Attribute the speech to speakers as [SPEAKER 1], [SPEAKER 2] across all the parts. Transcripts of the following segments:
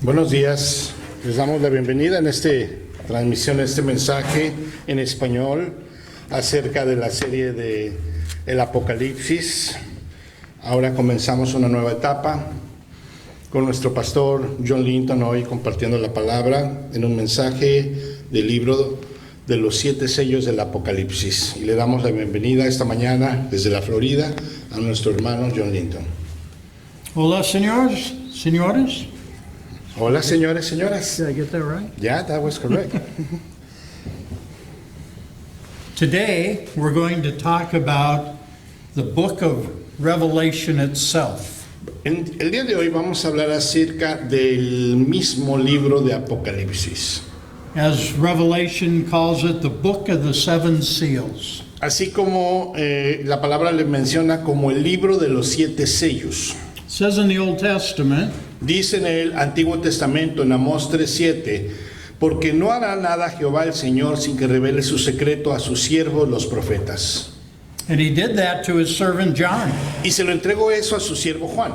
[SPEAKER 1] Buenos días, les damos la bienvenida en esta transmisión, este mensaje en español acerca de la serie de el Apocalipsis. Ahora comenzamos una nueva etapa con nuestro pastor John Linton hoy compartiendo la palabra en un mensaje del libro de los 7 sellos del Apocalipsis. Y le damos la bienvenida esta mañana desde la Florida a nuestro hermano John Linton.
[SPEAKER 2] Hola, señores.
[SPEAKER 1] Hola, señores, señoras.
[SPEAKER 2] Did I get that right?
[SPEAKER 1] Yeah, that was correct.
[SPEAKER 2] Today, we're going to talk about the book of Revelation itself.
[SPEAKER 1] El día de hoy vamos a hablar acerca del mismo libro de Apocalipsis.
[SPEAKER 2] As Revelation calls it, the book of the seven seals.
[SPEAKER 1] Así como la palabra le menciona como el libro de los 7 sellos.
[SPEAKER 2] It says in the Old Testament,
[SPEAKER 1] Dice en el Antiguo Testamento, en Amós 3:7, porque no hará nada Jehová el Señor sin que revele su secreto a sus siervos los profetas.
[SPEAKER 2] and he did that to his servant John.
[SPEAKER 1] Y se lo entregó eso a su siervo Juan.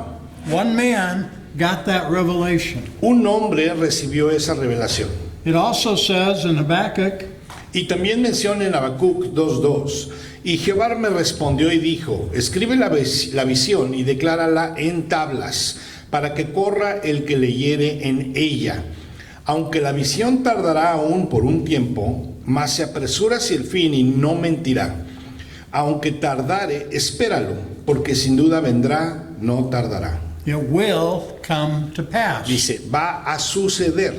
[SPEAKER 2] One man got that revelation.
[SPEAKER 1] Un hombre recibió esa revelación.
[SPEAKER 2] It also says in Habakkuk,
[SPEAKER 1] Y también menciona en Habacuc 2:2, y Jehová me respondió y dijo, escribe la visión y declárala en tablas, para que corra el que leyere en ella. Aunque la visión tardará aún por un tiempo, mas se apresura hacia el fin y no mentirá. Aunque tardare, espéralo, porque sin duda vendrá, no tardará.
[SPEAKER 2] it will come to pass.
[SPEAKER 1] Dice, va a suceder.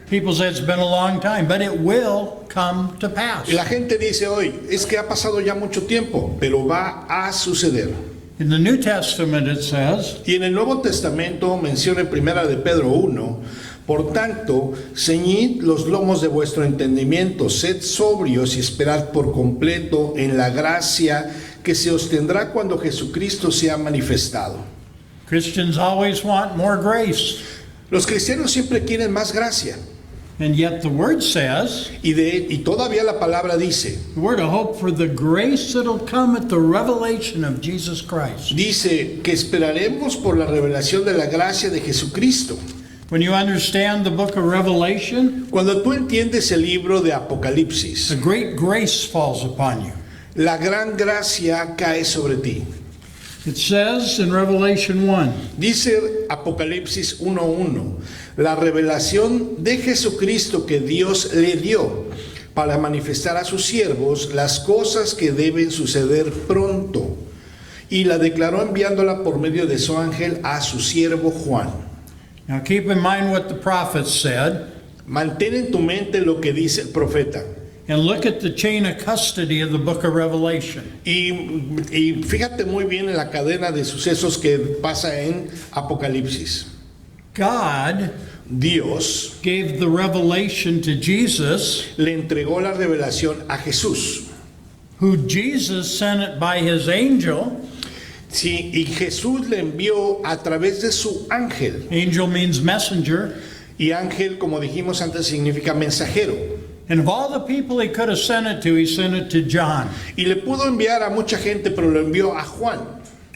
[SPEAKER 2] People say it's been a long time, but it will come to pass.
[SPEAKER 1] Y la gente dice hoy, es que ha pasado ya mucho tiempo, pero va a suceder.
[SPEAKER 2] In the New Testament it says,
[SPEAKER 1] Y en el Nuevo Testamento menciona en Primera de Pedro 1, por tanto, ceñid los lomos de vuestro entendimiento, sed sobrios y esperad por completo en la gracia que se os tendrá cuando Jesucristo sea manifestado.
[SPEAKER 2] Christians always want more grace.
[SPEAKER 1] Los cristianos siempre quieren más gracia.
[SPEAKER 2] And yet the word says,
[SPEAKER 1] Y todavía la palabra dice,
[SPEAKER 2] we're to hope for the grace that'll come at the revelation of Jesus Christ.
[SPEAKER 1] dice que esperaremos por la revelación de la gracia de Jesucristo.
[SPEAKER 2] When you understand the book of Revelation,
[SPEAKER 1] Cuando tú entiendes el libro de Apocalipsis,
[SPEAKER 2] a great grace falls upon you.
[SPEAKER 1] la gran gracia cae sobre ti.
[SPEAKER 2] It says in Revelation 1,
[SPEAKER 1] Dice Apocalipsis 1:1, la revelación de Jesucristo que Dios le dio para manifestar a sus siervos las cosas que deben suceder pronto, y la declaró enviándola por medio de su ángel a su siervo Juan.
[SPEAKER 2] Now keep in mind what the prophets said,
[SPEAKER 1] Mantén en tu mente lo que dice el profeta.
[SPEAKER 2] and look at the chain of custody of the book of Revelation.
[SPEAKER 1] Y fíjate muy bien en la cadena de sucesos que pasa en Apocalipsis.
[SPEAKER 2] God
[SPEAKER 1] Dios
[SPEAKER 2] gave the revelation to Jesus,
[SPEAKER 1] le entregó la revelación a Jesús.
[SPEAKER 2] who Jesus sent it by his angel.
[SPEAKER 1] Sí, y Jesús le envió a través de su ángel.
[SPEAKER 2] Angel means messenger.
[SPEAKER 1] Y ángel, como dijimos antes, significa mensajero.
[SPEAKER 2] And of all the people he could have sent it to, he sent it to John.
[SPEAKER 1] Y le pudo enviar a mucha gente, pero lo envió a Juan.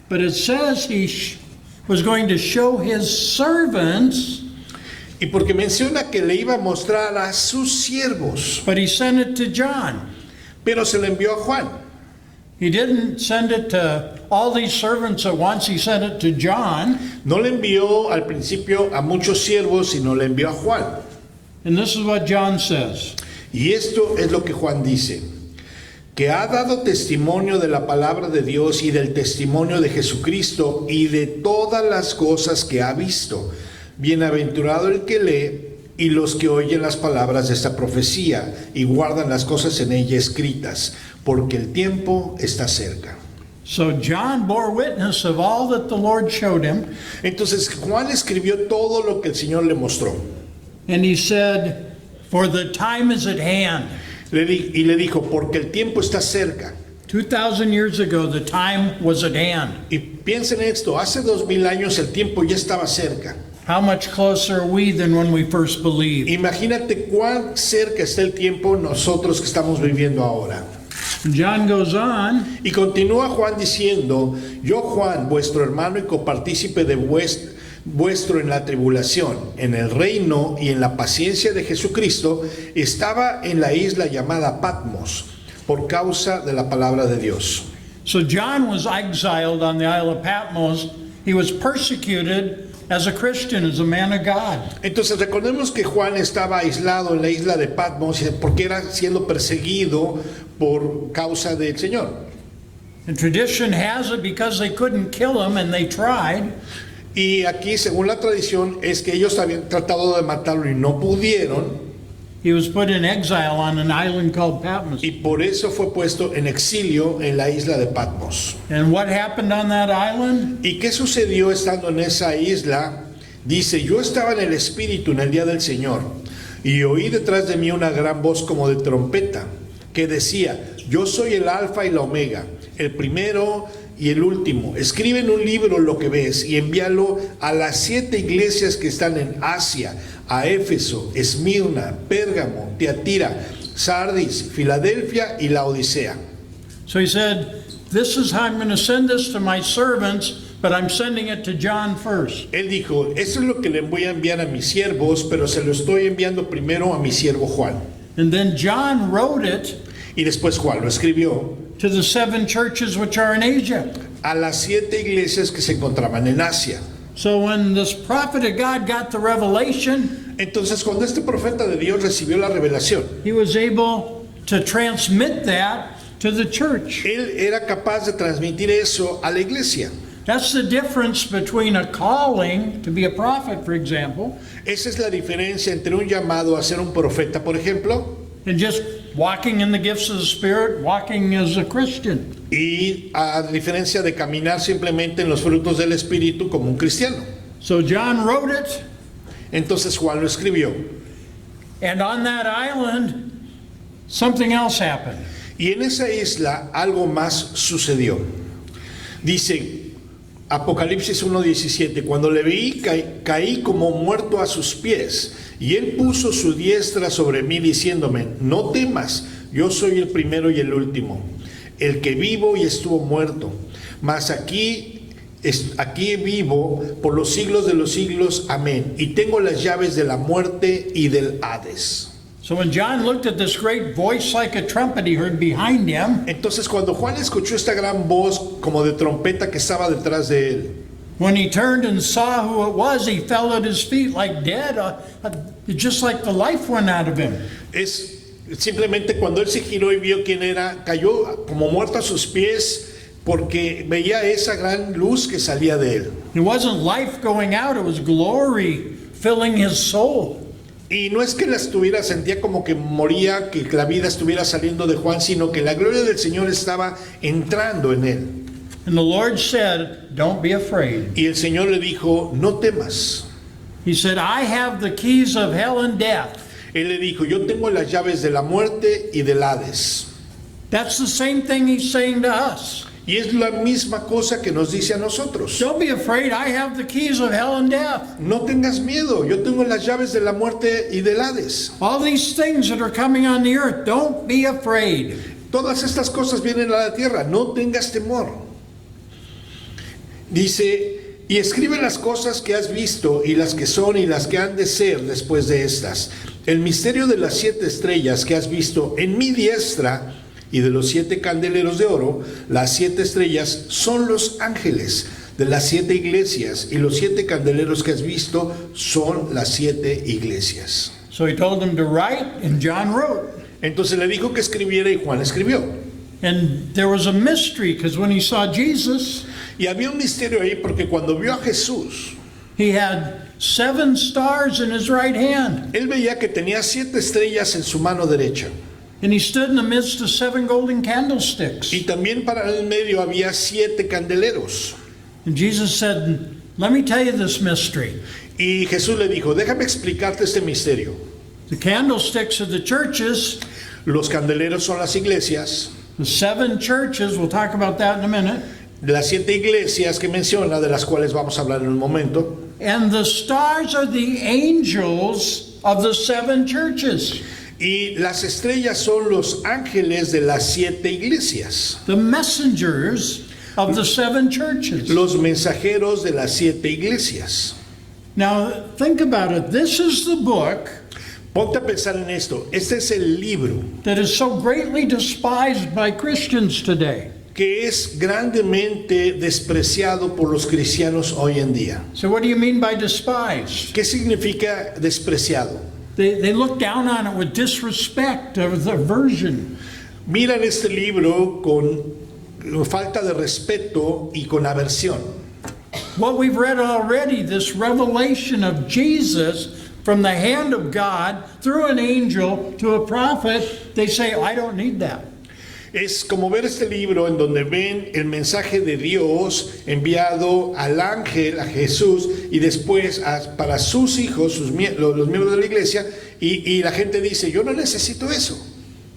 [SPEAKER 2] But it says he was going to show his servants,
[SPEAKER 1] Y porque menciona que le iba a mostrar a sus siervos,
[SPEAKER 2] but he sent it to John.
[SPEAKER 1] pero se lo envió a Juan.
[SPEAKER 2] He didn't send it to all these servants at once, he sent it to John.
[SPEAKER 1] No le envió al principio a muchos siervos, sino le envió a Juan.
[SPEAKER 2] And this is what John says.
[SPEAKER 1] Y esto es lo que Juan dice, que ha dado testimonio de la palabra de Dios y del testimonio de Jesucristo y de todas las cosas que ha visto. Bienaventurado el que lee y los que oyen las palabras de esta profecía y guardan las cosas en ella escritas, porque el tiempo está cerca.
[SPEAKER 2] So John bore witness of all that the Lord showed him,
[SPEAKER 1] Entonces Juan escribió todo lo que el Señor le mostró.
[SPEAKER 2] and he said, for the time is at hand.
[SPEAKER 1] Y le dijo, porque el tiempo está cerca.
[SPEAKER 2] 2,000 years ago, the time was at hand.
[SPEAKER 1] Y piensen esto, hace 2000 años el tiempo ya estaba cerca.
[SPEAKER 2] How much closer are we than when we first believed?
[SPEAKER 1] Imagínate cuán cerca está el tiempo nosotros que estamos viviendo ahora.
[SPEAKER 2] John goes on,
[SPEAKER 1] Y continúa Juan diciendo, yo Juan, vuestro hermano y copartícipe vuestro en la tribulación, en el reino y en la paciencia de Jesucristo, estaba en la isla llamada Patmos, por causa de la palabra de Dios.
[SPEAKER 2] So John was exiled on the Isle of Patmos. He was persecuted as a Christian, as a man of God.
[SPEAKER 1] Entonces recordemos que Juan estaba aislado en la isla de Patmos porque era siendo perseguido por causa del Señor.
[SPEAKER 2] And tradition has it because they couldn't kill him and they tried.
[SPEAKER 1] Y aquí, según la tradición, es que ellos habían tratado de matarlo y no pudieron.
[SPEAKER 2] He was put in exile on an island called Patmos.
[SPEAKER 1] Y por eso fue puesto en exilio en la isla de Patmos.
[SPEAKER 2] And what happened on that island?
[SPEAKER 1] ¿Y qué sucedió estando en esa isla? Dice, yo estaba en el Espíritu en el día del Señor, y oí detrás de mí una gran voz como de trompeta, que decía, yo soy el Alfa y la Omega, el primero y el último. Escribe en un libro lo que ves y envíalo a las 7 iglesias que están en Asia, a Éfeso, Esmirna, Pérgamo, Tiatira, Sardis, Filadelfia y Laodicea.
[SPEAKER 2] So he said, this is how I'm going to send this to my servants, but I'm sending it to John first.
[SPEAKER 1] Él dijo, esto es lo que le voy a enviar a mis siervos, pero se lo estoy enviando primero a mi siervo Juan.
[SPEAKER 2] And then John wrote it
[SPEAKER 1] Y después Juan lo escribió
[SPEAKER 2] to the 7 churches which are in Asia.
[SPEAKER 1] a las 7 iglesias que se encontraban en Asia.
[SPEAKER 2] So when this prophet of God got the revelation,
[SPEAKER 1] Entonces, cuando este profeta de Dios recibió la revelación,
[SPEAKER 2] he was able to transmit that to the church.
[SPEAKER 1] él era capaz de transmitir eso a la iglesia.
[SPEAKER 2] That's the difference between a calling to be a prophet, for example,
[SPEAKER 1] Esa es la diferencia entre un llamado a ser un profeta, por ejemplo,
[SPEAKER 2] and just walking in the gifts of the Spirit, walking as a Christian.
[SPEAKER 1] y a diferencia de caminar simplemente en los frutos del Espíritu como un cristiano.
[SPEAKER 2] So John wrote it,
[SPEAKER 1] Entonces Juan lo escribió.
[SPEAKER 2] and on that island, something else happened.
[SPEAKER 1] Y en esa isla algo más sucedió. Dice Apocalipsis 1:17, cuando le vi caí como muerto a sus pies, y él puso su diestra sobre mí diciéndome, no temas, yo soy el primero y el último, el que vivo y estuvo muerto, mas aquí vivo por los siglos de los siglos, amén, y tengo las llaves de la muerte y del Hades.
[SPEAKER 2] So when John looked at this great voice like a trumpet he heard behind him,
[SPEAKER 1] Entonces cuando Juan escuchó esta gran voz como de trompeta que estaba detrás de él,
[SPEAKER 2] when he turned and saw who it was, he fell at his feet like dead, just like the life went out of him.
[SPEAKER 1] es simplemente cuando él se giró y vio quién era, cayó como muerto a sus pies porque veía esa gran luz que salía de él.
[SPEAKER 2] It wasn't life going out, it was glory filling his soul.
[SPEAKER 1] Y no es que sentía como que moría, que la vida estuviera saliendo de Juan, sino que la gloria del Señor estaba entrando en él.
[SPEAKER 2] And the Lord said, don't be afraid.
[SPEAKER 1] Y el Señor le dijo, no temas.
[SPEAKER 2] He said, I have the keys of hell and death.
[SPEAKER 1] Él le dijo, yo tengo las llaves de la muerte y del Hades.
[SPEAKER 2] That's the same thing he's saying to us.
[SPEAKER 1] Y es la misma cosa que nos dice a nosotros.
[SPEAKER 2] Don't be afraid, I have the keys of hell and death.
[SPEAKER 1] No tengas miedo, yo tengo las llaves de la muerte y del Hades.
[SPEAKER 2] All these things that are coming on the earth, don't be afraid.
[SPEAKER 1] Todas estas cosas vienen a la tierra, no tengas temor. Dice, y escribe las cosas que has visto y las que son y las que han de ser después de estas. El misterio de las 7 estrellas que has visto en mi diestra y de los 7 candeleros de oro. Las 7 estrellas son los ángeles de las 7 iglesias y los 7 candeleros que has visto son las 7 iglesias.
[SPEAKER 2] So he told him to write, and John wrote.
[SPEAKER 1] Entonces le dijo que escribiera y Juan escribió.
[SPEAKER 2] And there was a mystery, because when he saw Jesus,
[SPEAKER 1] Y había un misterio ahí porque cuando vio a Jesús,
[SPEAKER 2] he had 7 stars in his right hand.
[SPEAKER 1] él veía que tenía 7 estrellas en su mano derecha.
[SPEAKER 2] And he stood in the midst of 7 golden candlesticks.
[SPEAKER 1] Y también para el medio había 7 candeleros.
[SPEAKER 2] And Jesus said, let me tell you this mystery.
[SPEAKER 1] Y Jesús le dijo, déjame explicarte este misterio.
[SPEAKER 2] The candlesticks are the churches.
[SPEAKER 1] Los candeleros son las iglesias.
[SPEAKER 2] The 7 churches, we'll talk about that in a minute.
[SPEAKER 1] Las 7 iglesias que menciona, de las cuales vamos a hablar en un momento.
[SPEAKER 2] And the stars are the angels of the 7 churches.
[SPEAKER 1] Y las estrellas son los ángeles de las 7 iglesias.
[SPEAKER 2] The messengers of the 7 churches.
[SPEAKER 1] Los mensajeros de las 7 iglesias.
[SPEAKER 2] Now, think about it. This is the book
[SPEAKER 1] Ponte a pensar en esto. Este es el libro
[SPEAKER 2] that is so greatly despised by Christians today.
[SPEAKER 1] que es grandemente despreciado por los cristianos hoy en día.
[SPEAKER 2] So what do you mean by despised?
[SPEAKER 1] ¿Qué significa despreciado?
[SPEAKER 2] They look down on it with disrespect, with aversion.
[SPEAKER 1] Miran este libro con falta de respeto y con aversión.
[SPEAKER 2] What we've read already, this revelation of Jesus from the hand of God through an angel to a prophet, they say, I don't need that.
[SPEAKER 1] Es como ver este libro en donde ven el mensaje de Dios enviado al ángel, a Jesús, y después para sus hijos, los miembros de la iglesia, y la gente dice, yo no necesito eso.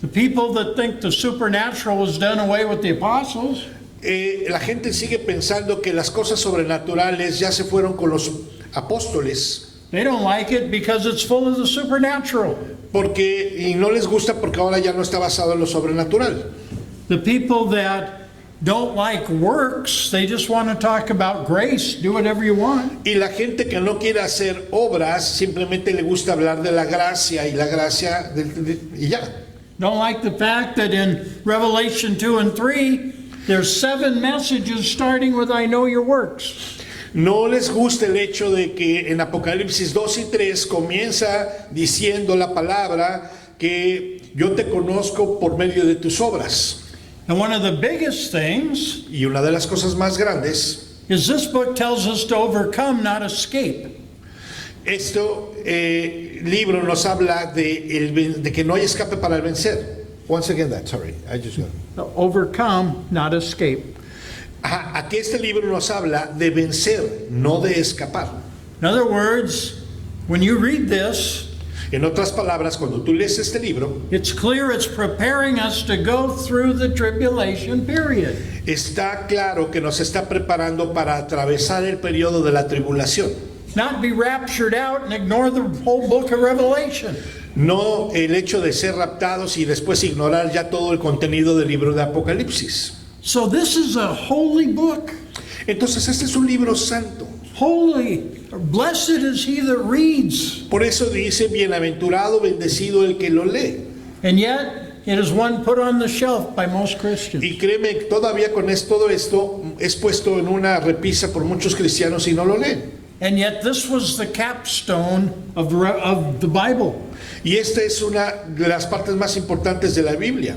[SPEAKER 2] The people that think the supernatural was done away with the apostles,
[SPEAKER 1] La gente sigue pensando que las cosas sobrenaturales ya se fueron con los apóstoles,
[SPEAKER 2] they don't like it because it's full of the supernatural.
[SPEAKER 1] y no les gusta porque ahora ya no está basado en lo sobrenatural.
[SPEAKER 2] The people that don't like works, they just want to talk about grace, do whatever you want.
[SPEAKER 1] Y la gente que no quiere hacer obras, simplemente le gusta hablar de la gracia y la gracia y ya.
[SPEAKER 2] Don't like the fact that in Revelation 2 and 3, there's 7 messages starting with I know your works.
[SPEAKER 1] No les gusta el hecho de que en Apocalipsis 2 y 3 comienza diciendo la palabra que yo te conozco por medio de tus obras.
[SPEAKER 2] And one of the biggest things
[SPEAKER 1] Y una de las cosas más grandes,
[SPEAKER 2] is this book tells us to overcome, not escape.
[SPEAKER 1] libro nos habla de que no hay escape para el vencer. Once again that, sorry, I just got...
[SPEAKER 2] Overcome, not escape.
[SPEAKER 1] Ajá, aquí este libro nos habla de vencer, no de escapar.
[SPEAKER 2] In other words, when you read this,
[SPEAKER 1] En otras palabras, cuando tú lees este libro,
[SPEAKER 2] it's clear it's preparing us to go through the tribulation period.
[SPEAKER 1] está claro que nos está preparando para atravesar el periodo de la tribulación.
[SPEAKER 2] Not be raptured out and ignore the whole book of Revelation.
[SPEAKER 1] No el hecho de ser raptados y después ignorar ya todo el contenido del libro de Apocalipsis.
[SPEAKER 2] So this is a holy book.
[SPEAKER 1] Entonces este es un libro santo.
[SPEAKER 2] Holy, blessed is he that reads.
[SPEAKER 1] Por eso dice, bienaventurado, bendecido el que lo lee.
[SPEAKER 2] And yet, it is one put on the shelf by most Christians.
[SPEAKER 1] Y créeme, todavía con todo esto es puesto en una repisa por muchos cristianos y no lo leen.
[SPEAKER 2] And yet this was the capstone of the Bible.
[SPEAKER 1] Y esta es una de las partes más importantes de la Biblia.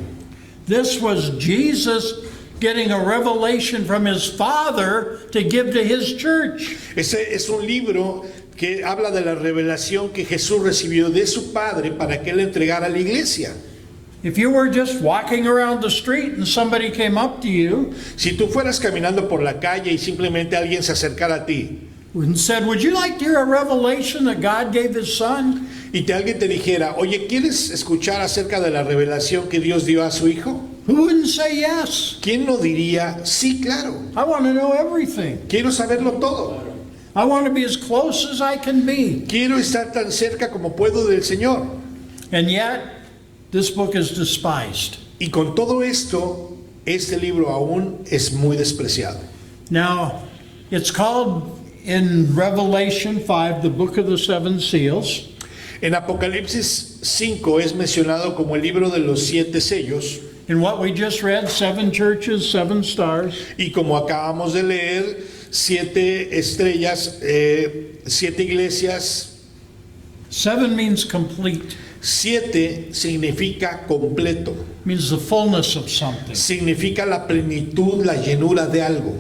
[SPEAKER 2] This was Jesus getting a revelation from his Father to give to his church.
[SPEAKER 1] Ese es un libro que habla de la revelación que Jesús recibió de su Padre para que él entregara a la iglesia.
[SPEAKER 2] If you were just walking around the street and somebody came up to you
[SPEAKER 1] Si tú fueras caminando por la calle y simplemente alguien se acercara a ti
[SPEAKER 2] and said, would you like to hear a revelation that God gave his Son?
[SPEAKER 1] y alguien te dijera, oye, ¿quieres escuchar acerca de la revelación que Dios dio a su Hijo?
[SPEAKER 2] Who wouldn't say yes?
[SPEAKER 1] ¿Quién no diría, sí, claro,
[SPEAKER 2] I want to know everything.
[SPEAKER 1] quiero saberlo todo?
[SPEAKER 2] I want to be as close as I can be.
[SPEAKER 1] Quiero estar tan cerca como puedo del Señor.
[SPEAKER 2] And yet, this book is despised.
[SPEAKER 1] Y con todo esto, este libro aún es muy despreciado.
[SPEAKER 2] Now, it's called in Revelation 5, the book of the 7 seals.
[SPEAKER 1] En Apocalipsis 5 es mencionado como el libro de los 7 sellos.
[SPEAKER 2] In what we just read, 7 churches, 7 stars.
[SPEAKER 1] Y como acabamos de leer, 7 estrellas, 7 iglesias.
[SPEAKER 2] 7 means complete.
[SPEAKER 1] 7 significa completo.
[SPEAKER 2] Means the fullness of something.
[SPEAKER 1] Significa la plenitud, la llenura de algo.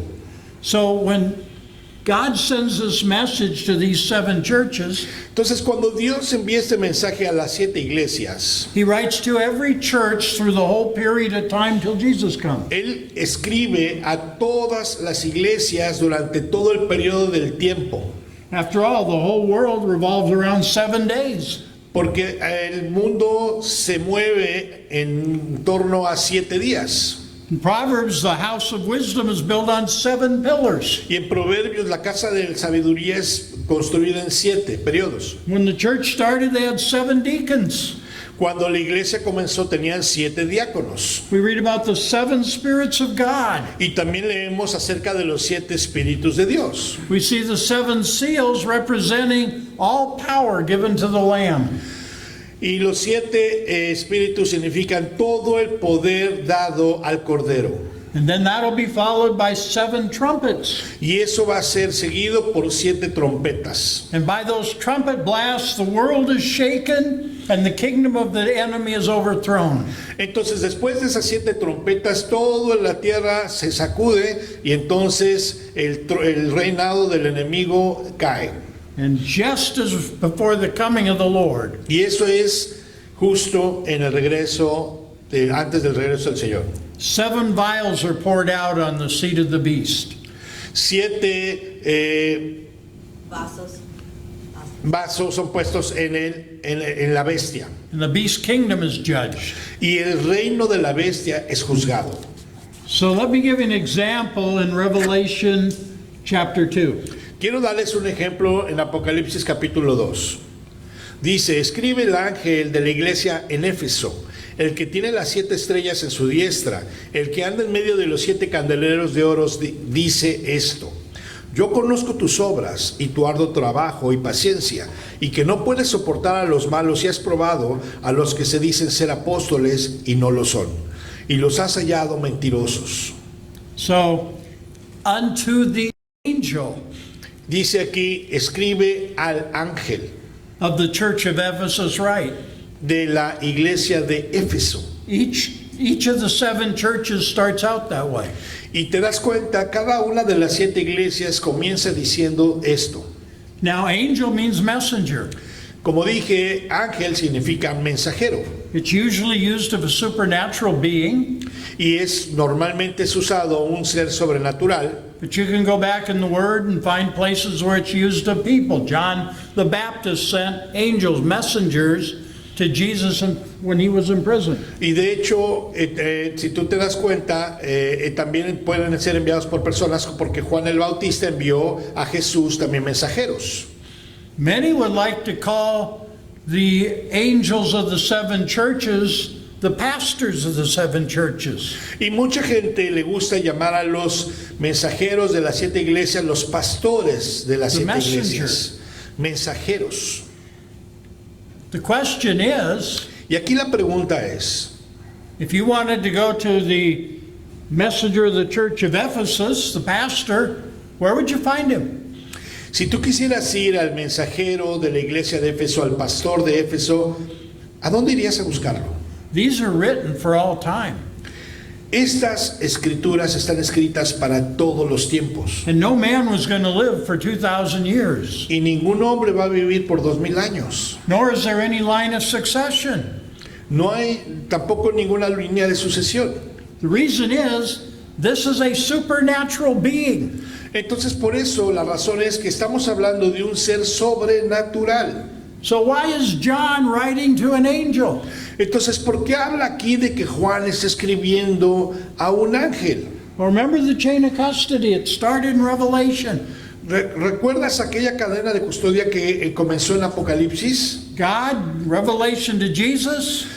[SPEAKER 2] So when God sends this message to these 7 churches,
[SPEAKER 1] Entonces, cuando Dios envía este mensaje a las 7 iglesias,
[SPEAKER 2] he writes to every church through the whole period of time till Jesus comes.
[SPEAKER 1] Él escribe a todas las iglesias durante todo el periodo del tiempo.
[SPEAKER 2] After all, the whole world revolves around 7 days.
[SPEAKER 1] Porque el mundo se mueve en torno a 7 días.
[SPEAKER 2] In Proverbs, the house of wisdom is built on 7 pillars.
[SPEAKER 1] Y en Proverbios la casa de sabiduría es construida en 7 periodos.
[SPEAKER 2] When the church started, they had 7 deacons.
[SPEAKER 1] Cuando la iglesia comenzó tenían 7 diáconos.
[SPEAKER 2] We read about the 7 spirits of God.
[SPEAKER 1] Y también leemos acerca de los 7 espíritus de Dios.
[SPEAKER 2] We see the 7 seals representing all power given to the Lamb.
[SPEAKER 1] Y los 7 espíritus significan todo el poder dado al Cordero.
[SPEAKER 2] And then that'll be followed by 7 trumpets.
[SPEAKER 1] Y eso va a ser seguido por 7 trompetas.
[SPEAKER 2] And by those trumpet blasts, the world is shaken and the kingdom of the enemy is overthrown.
[SPEAKER 1] Entonces, después de esas 7 trompetas, todo en la tierra se sacude y entonces el reinado del enemigo cae.
[SPEAKER 2] And just as before the coming of the Lord,
[SPEAKER 1] Y eso es justo en el regreso, antes del regreso del Señor.
[SPEAKER 2] 7 vials are poured out on the seat of the beast.
[SPEAKER 1] 7 vasos son puestos en la bestia.
[SPEAKER 2] And the beast kingdom is judged.
[SPEAKER 1] Y el reino de la bestia es juzgado.
[SPEAKER 2] So let me give you an example in Revelation chapter 2.
[SPEAKER 1] Quiero darles un ejemplo en Apocalipsis capítulo 2. Dice, escribe el ángel de la iglesia en Éfeso, el que tiene las 7 estrellas en su diestra, el que anda en medio de los 7 candeleros de oro, dice esto: yo conozco tus obras y tu arduo trabajo y paciencia, y que no puedes soportar a los malos y has probado a los que se dicen ser apóstoles y no lo son, y los has hallado mentirosos.
[SPEAKER 2] So, unto the angel
[SPEAKER 1] Dice aquí, escribe al ángel
[SPEAKER 2] of the church of Ephesus write.
[SPEAKER 1] de la iglesia de Éfeso.
[SPEAKER 2] Each of the 7 churches starts out that way.
[SPEAKER 1] Y te das cuenta, cada una de las 7 iglesias comienza diciendo esto.
[SPEAKER 2] Now, angel means messenger.
[SPEAKER 1] Como dije, ángel significa mensajero.
[SPEAKER 2] It's usually used of a supernatural being,
[SPEAKER 1] Y normalmente es usado un ser sobrenatural.
[SPEAKER 2] but you can go back in the Word and find places where it's used of people. John the Baptist sent angels, messengers, to Jesus when he was in prison.
[SPEAKER 1] Y de hecho, si tú te das cuenta, también pueden ser enviados por personas, porque Juan el Bautista envió a Jesús también mensajeros.
[SPEAKER 2] Many would like to call the angels of the 7 churches the pastors of the 7 churches.
[SPEAKER 1] Y mucha gente le gusta llamar a los mensajeros de las 7 iglesias los pastores de las
[SPEAKER 2] The
[SPEAKER 1] 7
[SPEAKER 2] messenger.
[SPEAKER 1] iglesias. Mensajeros.
[SPEAKER 2] The question is,
[SPEAKER 1] Y aquí la pregunta es,
[SPEAKER 2] if you wanted to go to the messenger of the church of Ephesus, the pastor, where would you find him?
[SPEAKER 1] si tú quisieras ir al mensajero de la iglesia de Éfeso, al pastor de Éfeso, ¿a dónde irías a buscarlo?
[SPEAKER 2] These are written for all time.
[SPEAKER 1] Estas escrituras están escritas para todos los tiempos.
[SPEAKER 2] And no man was going to live for 2,000 years.
[SPEAKER 1] Y ningún hombre va a vivir por 2000 años.
[SPEAKER 2] Nor is there any line of succession.
[SPEAKER 1] No hay tampoco ninguna línea de sucesión.
[SPEAKER 2] The reason is, this is a supernatural being.
[SPEAKER 1] Entonces, por eso, la razón es que estamos hablando de un ser sobrenatural.
[SPEAKER 2] So why is John writing to an angel?
[SPEAKER 1] Entonces, ¿por qué habla aquí de que Juan está escribiendo a un ángel?
[SPEAKER 2] Well, remember the chain of custody. It started in Revelation.
[SPEAKER 1] ¿Recuerdas aquella cadena de custodia que comenzó en Apocalipsis?
[SPEAKER 2] God, revelation to Jesus.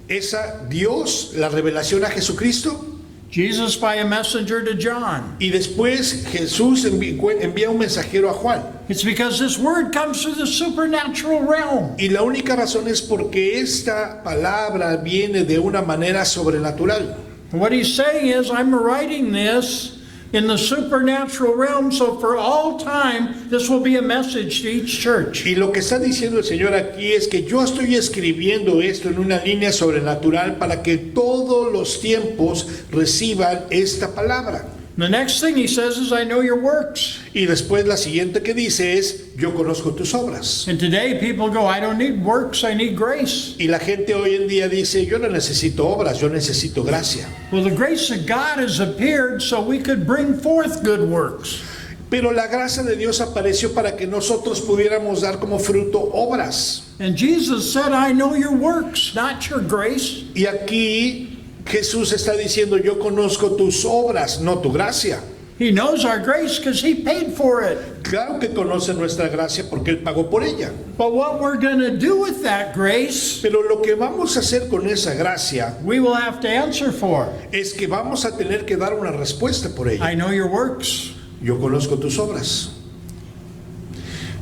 [SPEAKER 1] Esa Dios, la revelación a Jesucristo.
[SPEAKER 2] Jesus by a messenger to John.
[SPEAKER 1] Y después Jesús envía un mensajero a Juan.
[SPEAKER 2] It's because this word comes through the supernatural realm.
[SPEAKER 1] Y la única razón es porque esta palabra viene de una manera sobrenatural.
[SPEAKER 2] And what he's saying is, I'm writing this in the supernatural realm, so for all time, this will be a message to each church.
[SPEAKER 1] Y lo que está diciendo el Señor aquí es que yo estoy escribiendo esto en una línea sobrenatural para que todos los tiempos reciban esta palabra.
[SPEAKER 2] The next thing he says is, I know your works.
[SPEAKER 1] Y después la siguiente que dice es, yo conozco tus obras.
[SPEAKER 2] And today people go, I don't need works, I need grace.
[SPEAKER 1] Y la gente hoy en día dice, yo no necesito obras, yo necesito gracia.
[SPEAKER 2] Well, the grace of God has appeared so we could bring forth good works.
[SPEAKER 1] Pero la gracia de Dios apareció para que nosotros pudiéramos dar como fruto obras.
[SPEAKER 2] And Jesus said, I know your works, not your grace.
[SPEAKER 1] Y aquí Jesús está diciendo, yo conozco tus obras, no tu gracia.
[SPEAKER 2] He knows our grace because he paid for it.
[SPEAKER 1] Claro que conoce nuestra gracia porque Él pagó por ella.
[SPEAKER 2] But what we're going to do with that grace,
[SPEAKER 1] Pero lo que vamos a hacer con esa gracia
[SPEAKER 2] we will have to answer for.
[SPEAKER 1] es que vamos a tener que dar una respuesta por ella.
[SPEAKER 2] I know your works.
[SPEAKER 1] Yo conozco tus obras.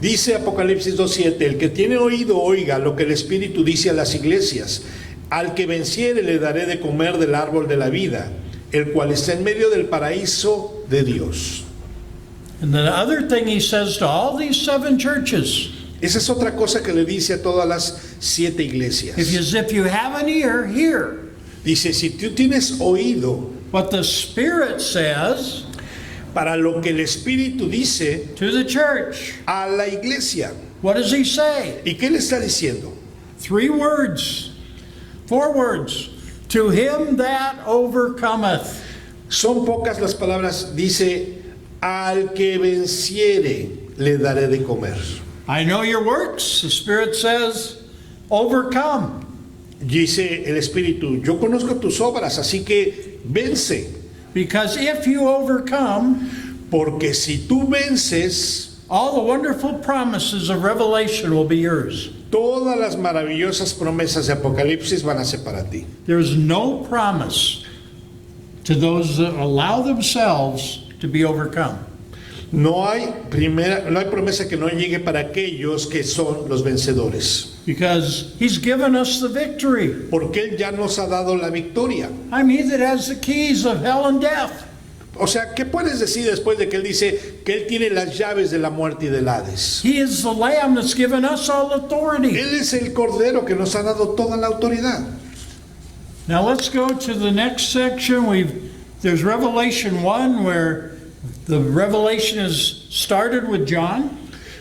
[SPEAKER 1] Dice Apocalipsis 2:7, el que tiene oído oiga lo que el Espíritu dice a las iglesias. Al que venciere le daré de comer del árbol de la vida, el cual está en medio del paraíso de Dios.
[SPEAKER 2] And the other thing he says to all these 7 churches,
[SPEAKER 1] Esa es otra cosa que le dice a todas las 7 iglesias.
[SPEAKER 2] if you have an ear, hear.
[SPEAKER 1] Dice, si tú tienes oído
[SPEAKER 2] What the Spirit says
[SPEAKER 1] para lo que el Espíritu dice
[SPEAKER 2] to the church.
[SPEAKER 1] a la iglesia.
[SPEAKER 2] What does he say?
[SPEAKER 1] ¿Y qué le está diciendo?
[SPEAKER 2] 3 words, 4 words. To him that overcometh.
[SPEAKER 1] Son pocas las palabras. Dice, al que venciere le daré de comer.
[SPEAKER 2] I know your works. The Spirit says, overcome.
[SPEAKER 1] Dice el Espíritu, yo conozco tus obras, así que vence.
[SPEAKER 2] Because if you overcome,
[SPEAKER 1] Porque si tú vences,
[SPEAKER 2] all the wonderful promises of Revelation will be yours.
[SPEAKER 1] todas las maravillosas promesas de Apocalipsis van a ser para ti.
[SPEAKER 2] There is no promise to those that allow themselves to be overcome.
[SPEAKER 1] No hay promesa que no llegue para aquellos que son los vencedores.
[SPEAKER 2] Because he's given us the victory.
[SPEAKER 1] Porque Él ya nos ha dado la victoria.
[SPEAKER 2] I'm he that has the keys of hell and death.
[SPEAKER 1] O sea, ¿qué puedes decir después de que Él dice que Él tiene las llaves de la muerte y del Hades?
[SPEAKER 2] He is the Lamb that's given us all authority.
[SPEAKER 1] Él es el Cordero que nos ha dado toda la autoridad.
[SPEAKER 2] Now let's go to the next section. There's Revelation 1 where the revelation is started with John.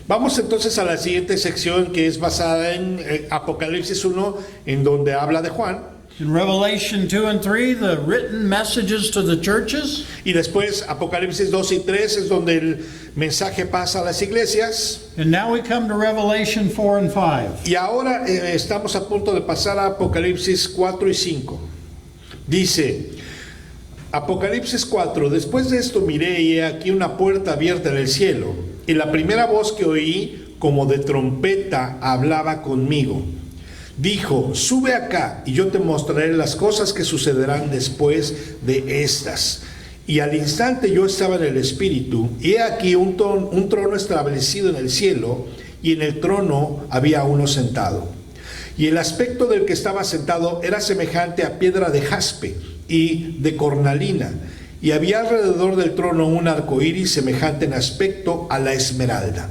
[SPEAKER 1] Vamos entonces a la siguiente sección que es basada en Apocalipsis 1, en donde habla de Juan.
[SPEAKER 2] In Revelation 2 and 3, the written messages to the churches.
[SPEAKER 1] Y después Apocalipsis 2 y 3 es donde el mensaje pasa a las iglesias.
[SPEAKER 2] And now we come to Revelation 4 and 5.
[SPEAKER 1] Y ahora estamos a punto de pasar a Apocalipsis 4 y 5. Dice, Apocalipsis 4, después de esto miré y he aquí una puerta abierta en el cielo, y la primera voz que oí como de trompeta hablaba conmigo. Dijo, sube acá y yo te mostraré las cosas que sucederán después de estas. Y al instante yo estaba en el Espíritu, y he aquí un trono establecido en el cielo, y en el trono había uno sentado. Y el aspecto del que estaba sentado era semejante a piedra de jaspe y de cornalina, y había alrededor del trono un arco iris semejante en aspecto a la esmeralda.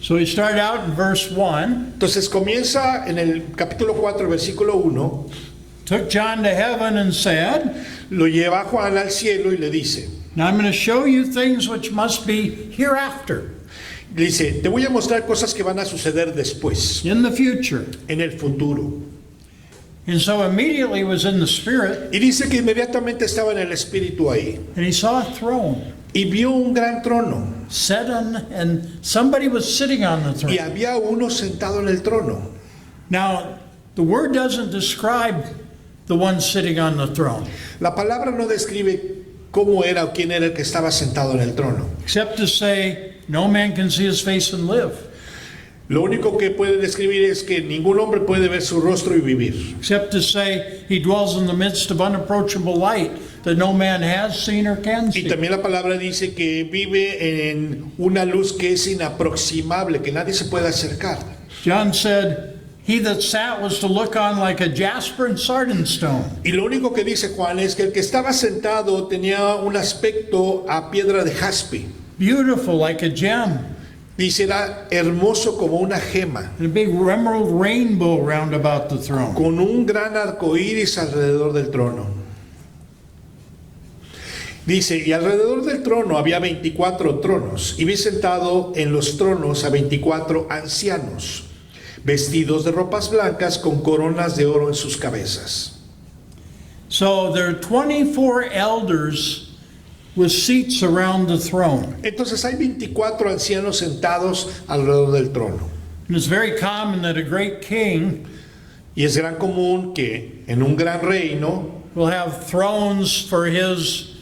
[SPEAKER 2] So we start out in verse 1.
[SPEAKER 1] Entonces comienza en el capítulo 4, versículo 1,
[SPEAKER 2] Took John to heaven and said,
[SPEAKER 1] lo lleva a Juan al cielo y le dice,
[SPEAKER 2] now I'm going to show you things which must be hereafter,
[SPEAKER 1] dice, te voy a mostrar cosas que van a suceder después,
[SPEAKER 2] in the future.
[SPEAKER 1] en el futuro.
[SPEAKER 2] And so immediately he was in the Spirit,
[SPEAKER 1] Y dice que inmediatamente estaba en el Espíritu ahí,
[SPEAKER 2] and he saw a throne
[SPEAKER 1] y vio un gran trono,
[SPEAKER 2] set on, and somebody was sitting on the
[SPEAKER 1] y
[SPEAKER 2] throne.
[SPEAKER 1] había uno sentado en el trono.
[SPEAKER 2] Now, the word doesn't describe the one sitting on the throne,
[SPEAKER 1] La palabra no describe cómo era o quién era el que estaba sentado en el trono.
[SPEAKER 2] except to say, no man can see his face and live.
[SPEAKER 1] Lo único que puede describir es que ningún hombre puede ver su rostro y vivir.
[SPEAKER 2] Except to say, he dwells in the midst of unapproachable light that no man has seen or can
[SPEAKER 1] Y
[SPEAKER 2] see.
[SPEAKER 1] también la palabra dice que vive en una luz que es inaproximable, que nadie se puede acercar.
[SPEAKER 2] John said, he that sat was to look on like a jasper and sardine stone.
[SPEAKER 1] Y lo único que dice Juan es que el que estaba sentado tenía un aspecto a piedra de jaspe.
[SPEAKER 2] Beautiful like a gem.
[SPEAKER 1] Dice, era hermoso como una gema,
[SPEAKER 2] And a big emerald rainbow round about the throne.
[SPEAKER 1] con un gran arco iris alrededor del trono. Dice, y alrededor del trono había 24 tronos, y vi sentado en los tronos a 24 ancianos, vestidos de ropas blancas con coronas de oro en sus cabezas.
[SPEAKER 2] So there are 24 elders with seats around the throne.
[SPEAKER 1] Entonces hay 24 ancianos sentados alrededor del trono.
[SPEAKER 2] And it's very common that a great king
[SPEAKER 1] Y es gran común que en un gran reino
[SPEAKER 2] will have thrones for his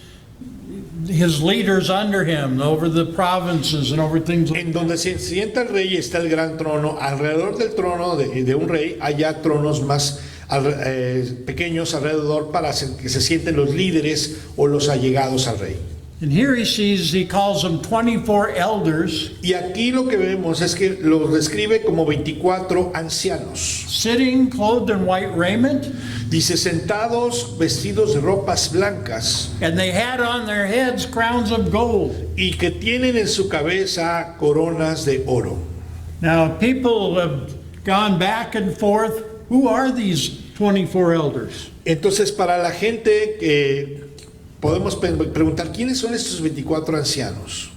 [SPEAKER 2] his leaders under him, over the provinces and over things like
[SPEAKER 1] En donde se sienta el rey está el gran trono. Alrededor del trono de un rey hay ya tronos más pequeños alrededor para que se sienten los líderes o los allegados al rey.
[SPEAKER 2] And here he calls them 24 elders,
[SPEAKER 1] Y aquí lo que vemos es que los describe como 24 ancianos.
[SPEAKER 2] sitting clothed in white raiment,
[SPEAKER 1] Dice, sentados, vestidos de ropas blancas,
[SPEAKER 2] and they had on their heads crowns of gold.
[SPEAKER 1] y que tienen en su cabeza coronas de oro.
[SPEAKER 2] Now, people have gone back and forth. Who are these 24 elders?
[SPEAKER 1] Entonces, para la gente que podemos preguntar, ¿quiénes son estos 24 ancianos?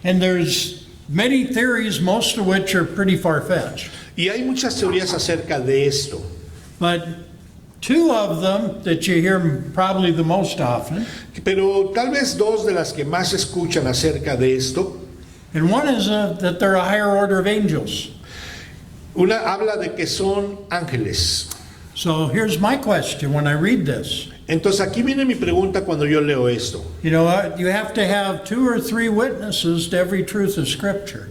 [SPEAKER 2] And there's many theories, most of which are pretty far-fetched.
[SPEAKER 1] Y hay muchas teorías acerca de esto.
[SPEAKER 2] But two of them that you hear probably the most often,
[SPEAKER 1] Pero tal vez dos de las que más escuchan acerca de esto.
[SPEAKER 2] and one is that they're a higher order of angels.
[SPEAKER 1] Una habla de que son ángeles.
[SPEAKER 2] So here's my question when I read this.
[SPEAKER 1] Entonces aquí viene mi pregunta cuando yo leo esto.
[SPEAKER 2] You know, you have to have 2 or 3 witnesses to every truth of Scripture.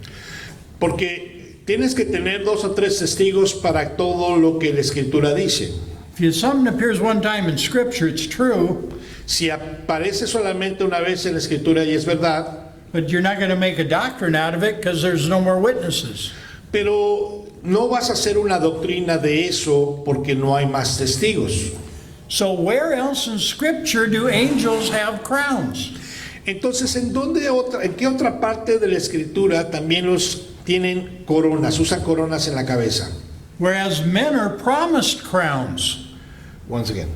[SPEAKER 1] Porque tienes que tener 2 o 3 testigos para todo lo que la Escritura dice.
[SPEAKER 2] If something appears one time in Scripture, it's true,
[SPEAKER 1] Si aparece solamente una vez en la Escritura y es verdad,
[SPEAKER 2] but you're not going to make a doctrine out of it because there's no more witnesses.
[SPEAKER 1] pero no vas a hacer una doctrina de eso porque no hay más testigos.
[SPEAKER 2] So where else in Scripture do angels have crowns?
[SPEAKER 1] Entonces, ¿en qué otra parte de la Escritura también los tienen coronas, usan coronas en la cabeza?
[SPEAKER 2] Whereas men are promised crowns.
[SPEAKER 1] Once again.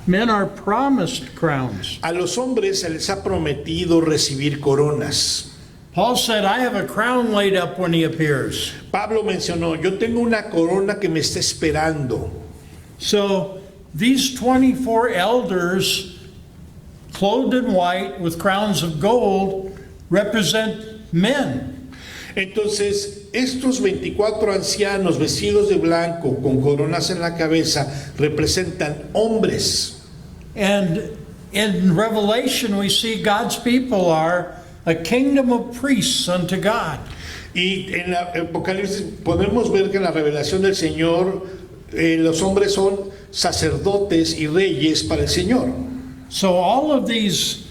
[SPEAKER 2] Men are promised crowns.
[SPEAKER 1] A los hombres se les ha prometido recibir coronas.
[SPEAKER 2] Paul said, I have a crown laid up when he appears.
[SPEAKER 1] Pablo mencionó, yo tengo una corona que me está esperando.
[SPEAKER 2] So these 24 elders, clothed in white with crowns of gold, represent men.
[SPEAKER 1] Entonces, estos 24 ancianos vestidos de blanco con coronas en la cabeza representan hombres.
[SPEAKER 2] And in Revelation, we see God's people are a kingdom of priests unto God.
[SPEAKER 1] Y en la Apocalipsis podemos ver que en la revelación del Señor los hombres son sacerdotes y reyes para el Señor.
[SPEAKER 2] So all of these,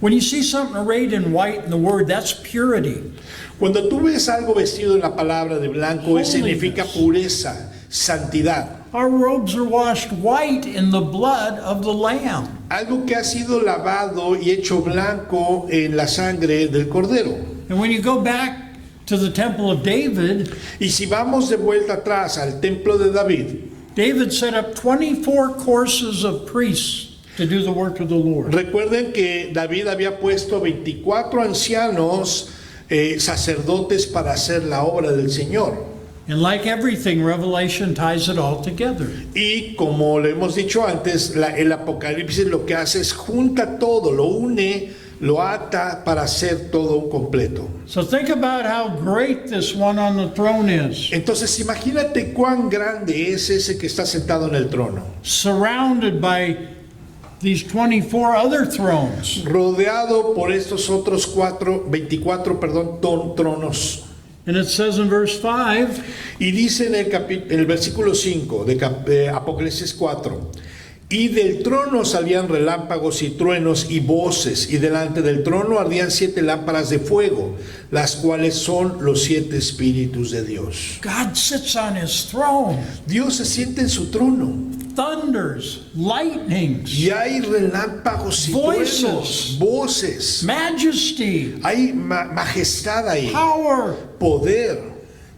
[SPEAKER 2] when you see something arrayed in white in the Word, that's purity.
[SPEAKER 1] Cuando tú ves algo vestido en la palabra de blanco, eso significa pureza, santidad.
[SPEAKER 2] Our robes are washed white in the blood of the Lamb.
[SPEAKER 1] Algo que ha sido lavado y hecho blanco en la sangre del Cordero.
[SPEAKER 2] And when you go back to the temple of David,
[SPEAKER 1] Y si vamos de vuelta atrás al templo de David,
[SPEAKER 2] David set up 24 courses of priests to do the work of the Lord.
[SPEAKER 1] recuerden que David había puesto 24 ancianos sacerdotes para hacer la obra del Señor.
[SPEAKER 2] And like everything, Revelation ties it all together.
[SPEAKER 1] Y como le hemos dicho antes, el Apocalipsis lo que hace es junta todo, lo une, lo ata para hacer todo un completo.
[SPEAKER 2] So think about how great this one on the throne is,
[SPEAKER 1] Entonces imagínate cuán grande es ese que está sentado en el trono,
[SPEAKER 2] surrounded by these 24 other thrones.
[SPEAKER 1] rodeado por estos otros 24 tronos.
[SPEAKER 2] And it says in verse 5,
[SPEAKER 1] Y dice en el versículo 5 de Apocalipsis 4, y del trono salían relámpagos y truenos y voces, y delante del trono ardían 7 lámparas de fuego, las cuales son los 7 espíritus de Dios.
[SPEAKER 2] God sits on his throne.
[SPEAKER 1] Dios se siente en su trono,
[SPEAKER 2] Thunders, lightnings,
[SPEAKER 1] y hay relámpagos y
[SPEAKER 2] Voices.
[SPEAKER 1] truenos, voces,
[SPEAKER 2] majesty,
[SPEAKER 1] hay majestad ahí,
[SPEAKER 2] power.
[SPEAKER 1] poder.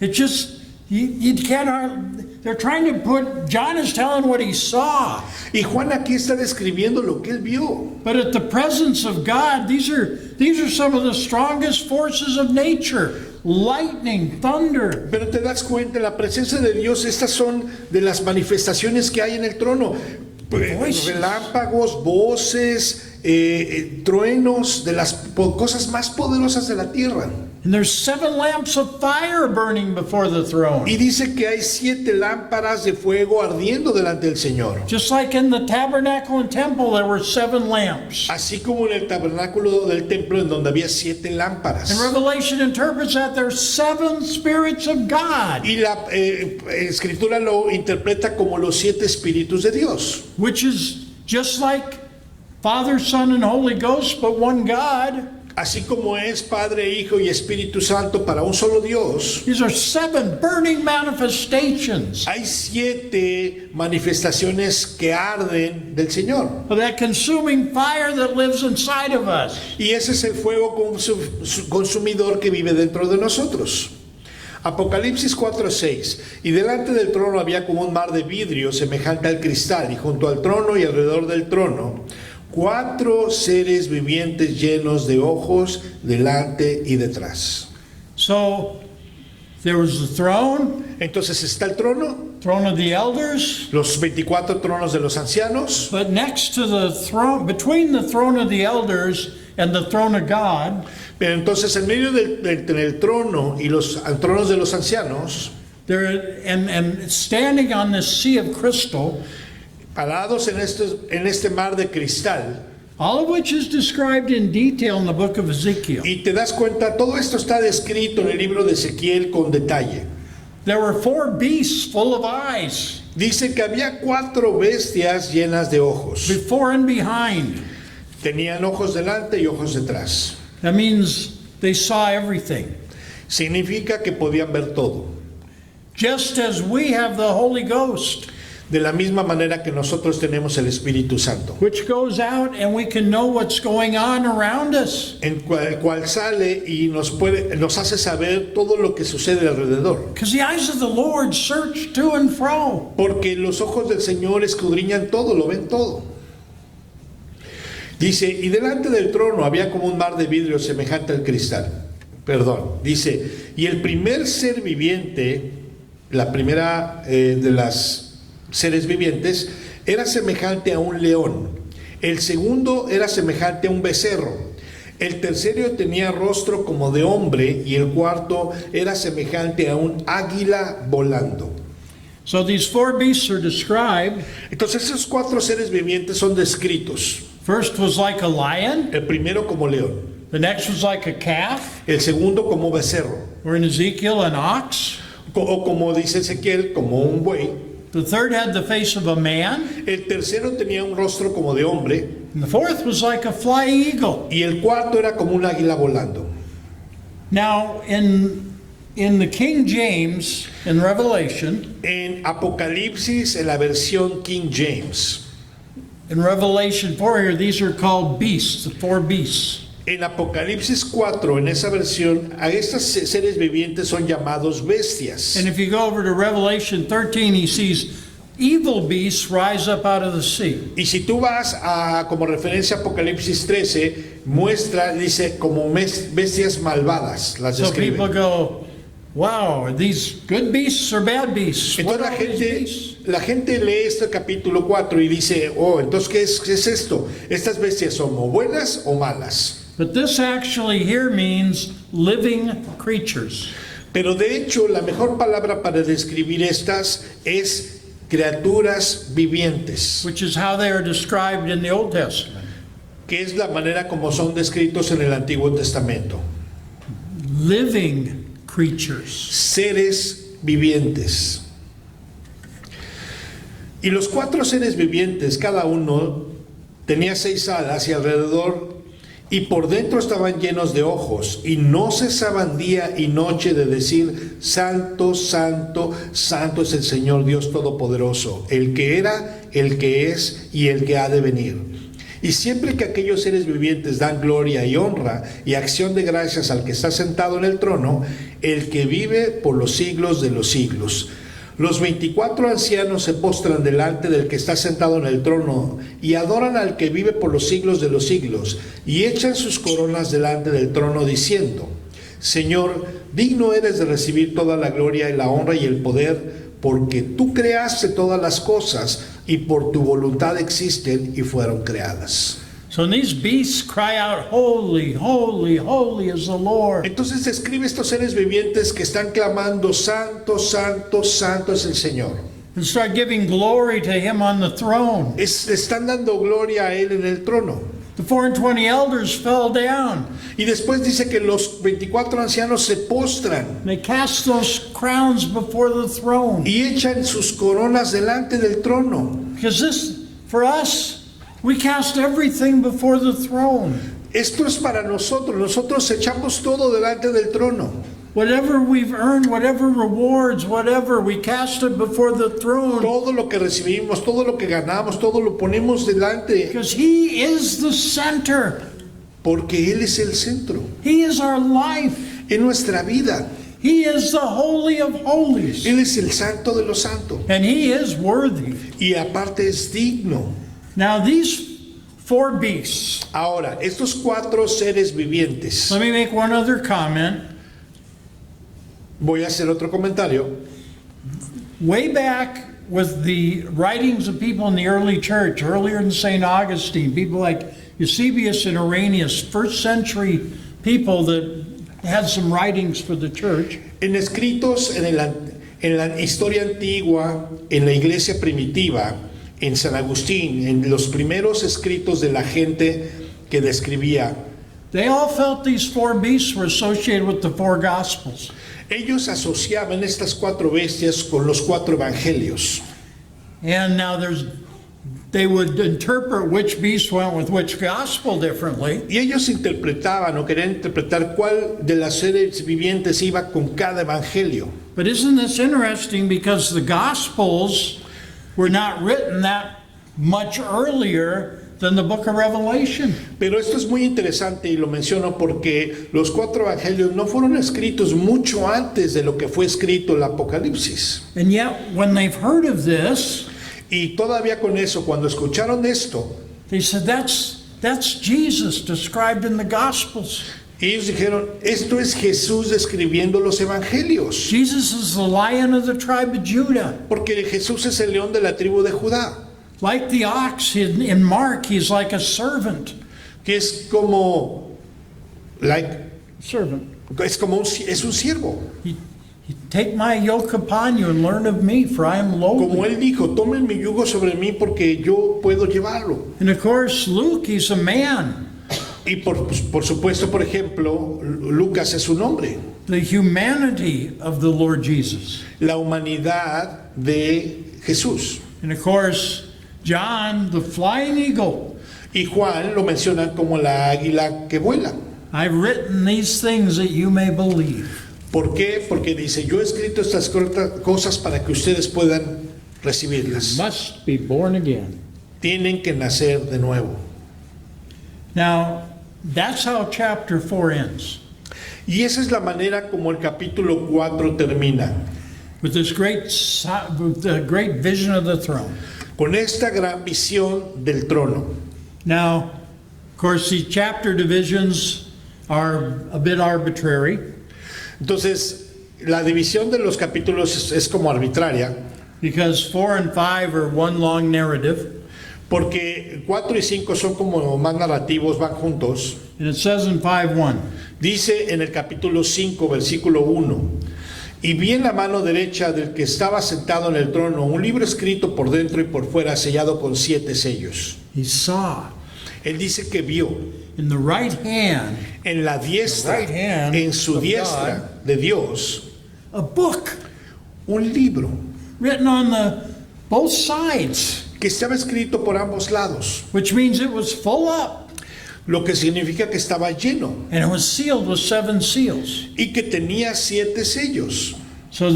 [SPEAKER 2] It just, you can't, they're trying to put, John is telling what he saw.
[SPEAKER 1] Y Juan aquí está describiendo lo que él vio.
[SPEAKER 2] But at the presence of God, these are some of the strongest forces of nature. Lightning, thunder.
[SPEAKER 1] Pero te das cuenta, en la presencia de Dios, estas son de las manifestaciones que hay en el trono.
[SPEAKER 2] Voices.
[SPEAKER 1] Relámpagos, voces, truenos, de las cosas más poderosas de la tierra.
[SPEAKER 2] And there's 7 lamps of fire burning before the throne.
[SPEAKER 1] Y dice que hay 7 lámparas de fuego ardiendo delante del Señor.
[SPEAKER 2] Just like in the tabernacle and temple, there were 7 lamps.
[SPEAKER 1] Así como en el tabernáculo del templo, en donde había 7 lámparas.
[SPEAKER 2] And Revelation interprets that there's 7 spirits of God,
[SPEAKER 1] Y la escritura lo interpreta como los 7 espíritus de Dios.
[SPEAKER 2] which is just like Father, Son, and Holy Ghost, but one God.
[SPEAKER 1] Así como es Padre, Hijo y Espíritu Santo para un solo Dios,
[SPEAKER 2] These are 7 burning manifestations
[SPEAKER 1] hay 7 manifestaciones que arden del Señor.
[SPEAKER 2] of that consuming fire that lives inside of us.
[SPEAKER 1] Y ese es el fuego consumidor que vive dentro de nosotros. Apocalipsis 4:6. Y delante del trono había como un mar de vidrio semejante al cristal, y junto al trono y alrededor del trono 4 seres vivientes llenos de ojos delante y detrás.
[SPEAKER 2] So there was the throne,
[SPEAKER 1] Entonces está el trono,
[SPEAKER 2] throne of the elders,
[SPEAKER 1] los 24 tronos de los ancianos,
[SPEAKER 2] but next to the throne, between the throne of the elders and the throne of God,
[SPEAKER 1] pero entonces en medio del trono y los tronos de los ancianos,
[SPEAKER 2] there and standing on this sea of crystal,
[SPEAKER 1] parados en este mar de cristal.
[SPEAKER 2] all of which is described in detail in the book of Ezekiel.
[SPEAKER 1] Y te das cuenta, todo esto está descrito en el libro de Ezequiel con detalle.
[SPEAKER 2] There were 4 beasts full of eyes,
[SPEAKER 1] Dice que había 4 bestias llenas de ojos.
[SPEAKER 2] before and behind.
[SPEAKER 1] Tenían ojos delante y ojos detrás.
[SPEAKER 2] That means they saw everything.
[SPEAKER 1] Significa que podían ver todo.
[SPEAKER 2] Just as we have the Holy Ghost,
[SPEAKER 1] De la misma manera que nosotros tenemos el Espíritu Santo,
[SPEAKER 2] which goes out and we can know what's going on around us.
[SPEAKER 1] en el cual sale y nos hace saber todo lo que sucede alrededor.
[SPEAKER 2] Because the eyes of the Lord search to and fro.
[SPEAKER 1] Porque los ojos del Señor escudriñan todo, lo ven todo. Dice, y delante del trono había como un mar de vidrio semejante al cristal. Dice, y el primer ser viviente, la primera de las seres vivientes, era semejante a un león. El segundo era semejante a un becerro. El tercero tenía rostro como de hombre, y el cuarto era semejante a un águila volando.
[SPEAKER 2] So these 4 beasts are described.
[SPEAKER 1] Entonces esos 4 seres vivientes son descritos.
[SPEAKER 2] First was like a lion,
[SPEAKER 1] El primero como león,
[SPEAKER 2] the next was like a calf,
[SPEAKER 1] el segundo como becerro,
[SPEAKER 2] or in Ezekiel, an ox.
[SPEAKER 1] o como dice Ezequiel, como un buey.
[SPEAKER 2] The third had the face of a man,
[SPEAKER 1] El tercero tenía un rostro como de hombre,
[SPEAKER 2] and the fourth was like a flying eagle.
[SPEAKER 1] y el cuarto era como un águila volando.
[SPEAKER 2] Now, in the King James, in Revelation,
[SPEAKER 1] En Apocalipsis, en la versión King James,
[SPEAKER 2] in Revelation 4 here, these are called beasts, the 4 beasts.
[SPEAKER 1] en Apocalipsis 4, en esa versión, a estos seres vivientes son llamados bestias.
[SPEAKER 2] And if you go over to Revelation 13, he sees evil beasts rise up out of the sea.
[SPEAKER 1] Y si tú vas a, como referencia a Apocalipsis 13, muestra, dice, como bestias malvadas, las
[SPEAKER 2] So people
[SPEAKER 1] describe.
[SPEAKER 2] go, wow, are these good beasts or bad beasts? What
[SPEAKER 1] Entonces
[SPEAKER 2] are these beasts?
[SPEAKER 1] la gente lee este capítulo 4 y dice, oh, entonces ¿qué es esto? ¿Estas bestias son o buenas o malas?
[SPEAKER 2] But this actually here means living creatures.
[SPEAKER 1] Pero de hecho, la mejor palabra para describir estas es criaturas vivientes,
[SPEAKER 2] Which is how they are described in the Old Testament.
[SPEAKER 1] que es la manera como son descritos en el Antiguo Testamento.
[SPEAKER 2] Living creatures.
[SPEAKER 1] Seres vivientes. Y los 4 seres vivientes, cada uno tenía 6 alas y alrededor, y por dentro estaban llenos de ojos, y no cesaban día y noche de decir, Santo, Santo, Santo es el Señor Dios Todopoderoso, el que era, el que es y el que ha de venir. Y siempre que aquellos seres vivientes dan gloria y honra y acción de gracias al que está sentado en el trono, el que vive por los siglos de los siglos. Los 24 ancianos se postran delante del que está sentado en el trono y adoran al que vive por los siglos de los siglos y echan sus coronas delante del trono diciendo, Señor, digno eres de recibir toda la gloria y la honra y el poder, porque tú creaste todas las cosas y por tu voluntad existen y fueron creadas.
[SPEAKER 2] So these beasts cry out, holy, holy, holy is the Lord.
[SPEAKER 1] Entonces describe estos seres vivientes que están clamando, santo, santo, santo es el Señor.
[SPEAKER 2] And start giving glory to him on the throne.
[SPEAKER 1] Están dando gloria a Él en el trono.
[SPEAKER 2] The 24 elders fell down.
[SPEAKER 1] Y después dice que los 24 ancianos se postran
[SPEAKER 2] They cast those crowns before the throne.
[SPEAKER 1] y echan sus coronas delante del trono.
[SPEAKER 2] Because this, for us, we cast everything before the throne.
[SPEAKER 1] Esto es para nosotros. Nosotros echamos todo delante del trono.
[SPEAKER 2] Whatever we've earned, whatever rewards, whatever, we cast it before the throne.
[SPEAKER 1] Todo lo que recibimos, todo lo que ganamos, todo lo ponemos delante.
[SPEAKER 2] Because he is the center.
[SPEAKER 1] Porque Él es el centro
[SPEAKER 2] He is our life.
[SPEAKER 1] en nuestra vida.
[SPEAKER 2] He is the Holy of Holies.
[SPEAKER 1] Él es el santo de los santos.
[SPEAKER 2] And he is worthy.
[SPEAKER 1] Y aparte es digno.
[SPEAKER 2] Now these 4 beasts.
[SPEAKER 1] Ahora, estos 4 seres vivientes.
[SPEAKER 2] Let me make one other comment.
[SPEAKER 1] Voy a hacer otro comentario.
[SPEAKER 2] Way back with the writings of people in the early church, earlier than St. Augustine, people like Eusebius and Irenaeus, first century people that had some writings for the church.
[SPEAKER 1] En escritos en la historia antigua, en la iglesia primitiva, en San Agustín, en los primeros escritos de la gente que describía,
[SPEAKER 2] They all felt these 4 beasts were associated with the 4 Gospels.
[SPEAKER 1] ellos asociaban estas 4 bestias con los 4 evangelios.
[SPEAKER 2] And now they would interpret which beast went with which gospel differently.
[SPEAKER 1] Y ellos interpretaban o querían interpretar cuál de las seres vivientes iba con cada evangelio.
[SPEAKER 2] But isn't this interesting, because the Gospels were not written that much earlier than the book of Revelation.
[SPEAKER 1] Pero esto es muy interesante y lo menciono porque los 4 evangelios no fueron escritos mucho antes de lo que fue escrito el Apocalipsis.
[SPEAKER 2] And yet, when they've heard of this,
[SPEAKER 1] Y todavía con eso, cuando escucharon esto,
[SPEAKER 2] they said, that's Jesus described in the Gospels.
[SPEAKER 1] ellos dijeron, esto es Jesús describiendo los evangelios.
[SPEAKER 2] Jesus is the Lion of the tribe of Judah.
[SPEAKER 1] Porque Jesús es el león de la tribu de Judá,
[SPEAKER 2] Like the ox in Mark, he's like a servant.
[SPEAKER 1] que es como,
[SPEAKER 2] Servant.
[SPEAKER 1] es un siervo.
[SPEAKER 2] Take my yoke upon you and learn of me, for I am
[SPEAKER 1] Como
[SPEAKER 2] lowly.
[SPEAKER 1] él dijo, tomen mi yugo sobre mí porque yo puedo llevarlo.
[SPEAKER 2] And of course, Luke, he's a man.
[SPEAKER 1] Y por supuesto, por ejemplo, Lucas es su nombre.
[SPEAKER 2] The humanity of the Lord Jesus.
[SPEAKER 1] La humanidad de Jesús.
[SPEAKER 2] And of course, John, the flying eagle.
[SPEAKER 1] Y Juan lo menciona como la águila que vuela.
[SPEAKER 2] I've written these things that you may believe.
[SPEAKER 1] ¿Por qué? Porque dice, yo he escrito estas cosas para que ustedes puedan recibirlas.
[SPEAKER 2] Must be born again.
[SPEAKER 1] Tienen que nacer de nuevo.
[SPEAKER 2] Now, that's how chapter 4 ends.
[SPEAKER 1] Y esa es la manera como el capítulo 4 termina.
[SPEAKER 2] With this great vision of the throne.
[SPEAKER 1] Con esta gran visión del trono.
[SPEAKER 2] Now, of course, the chapter divisions are a bit arbitrary.
[SPEAKER 1] Entonces, la división de los capítulos es como arbitraria,
[SPEAKER 2] Because 4 and 5 are one long narrative.
[SPEAKER 1] porque 4 y 5 son como más narrativos, van juntos.
[SPEAKER 2] And it says in 5:1,
[SPEAKER 1] Dice en el capítulo 5, versículo 1, y vi en la mano derecha del que estaba sentado en el trono un libro escrito por dentro y por fuera, sellado con 7 sellos.
[SPEAKER 2] he saw
[SPEAKER 1] Él dice que vio
[SPEAKER 2] in the right hand
[SPEAKER 1] en la diestra,
[SPEAKER 2] right hand
[SPEAKER 1] en su
[SPEAKER 2] of
[SPEAKER 1] diestra de Dios,
[SPEAKER 2] a book
[SPEAKER 1] un libro
[SPEAKER 2] written on both sides,
[SPEAKER 1] que estaba escrito por ambos lados,
[SPEAKER 2] which means it was full up,
[SPEAKER 1] lo que significa que estaba lleno
[SPEAKER 2] and it was sealed with 7 seals.
[SPEAKER 1] y que tenía 7 sellos.
[SPEAKER 2] So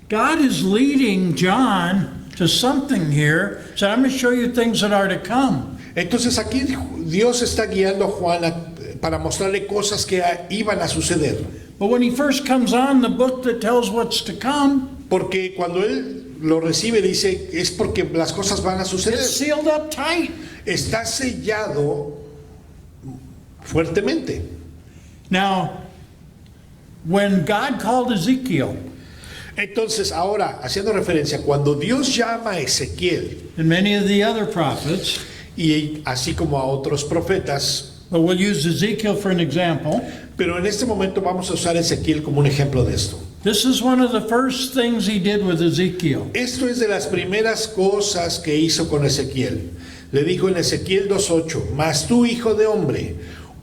[SPEAKER 2] God is leading John to something here. So I'm going to show you things that are to come.
[SPEAKER 1] Entonces aquí Dios está guiando a Juan para mostrarle cosas que iban a suceder.
[SPEAKER 2] But when he first comes on the book that tells what's to come,
[SPEAKER 1] Porque cuando él lo recibe dice, es porque las cosas van a suceder.
[SPEAKER 2] it's sealed up tight.
[SPEAKER 1] Está sellado fuertemente.
[SPEAKER 2] Now, when God called Ezekiel,
[SPEAKER 1] Entonces ahora, haciendo referencia, cuando Dios llama a Ezequiel
[SPEAKER 2] and many of the other prophets,
[SPEAKER 1] y así como a otros profetas.
[SPEAKER 2] But we'll use Ezekiel for an example.
[SPEAKER 1] Pero en este momento vamos a usar a Ezequiel como un ejemplo de esto.
[SPEAKER 2] This is one of the first things he did with Ezekiel.
[SPEAKER 1] Esto es de las primeras cosas que hizo con Ezequiel. Le dijo en Ezequiel 2:8, mas tú, hijo de hombre,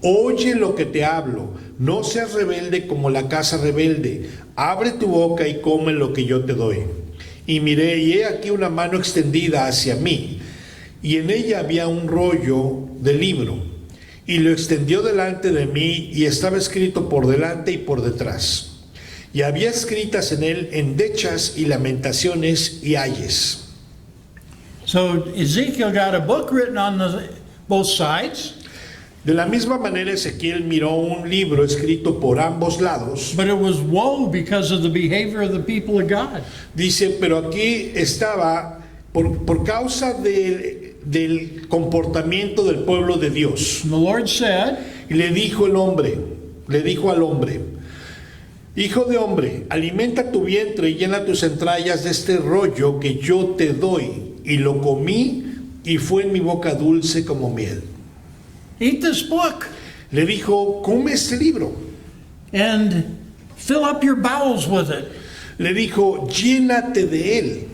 [SPEAKER 1] oye lo que te hablo, no seas rebelde como la casa rebelde, abre tu boca y come lo que yo te doy. Y miré, y he aquí una mano extendida hacia mí, y en ella había un rollo de libro, y lo extendió delante de mí, y estaba escrito por delante y por detrás. Y había escritas en él endechas y lamentaciones y ayes.
[SPEAKER 2] So Ezekiel got a book written on both sides,
[SPEAKER 1] De la misma manera, Ezequiel miró un libro escrito por ambos lados.
[SPEAKER 2] but it was woe because of the behavior of the people of God.
[SPEAKER 1] Dice, pero aquí estaba por causa del comportamiento del pueblo de Dios.
[SPEAKER 2] And the Lord said,
[SPEAKER 1] Y le dijo al hombre, hijo de hombre, alimenta tu vientre y llena tus entrañas de este rollo que yo te doy. Y lo comí y fue en mi boca dulce como miel.
[SPEAKER 2] eat this book
[SPEAKER 1] Le dijo, come este libro.
[SPEAKER 2] and fill up your bowels with it.
[SPEAKER 1] Le dijo, llénate de él.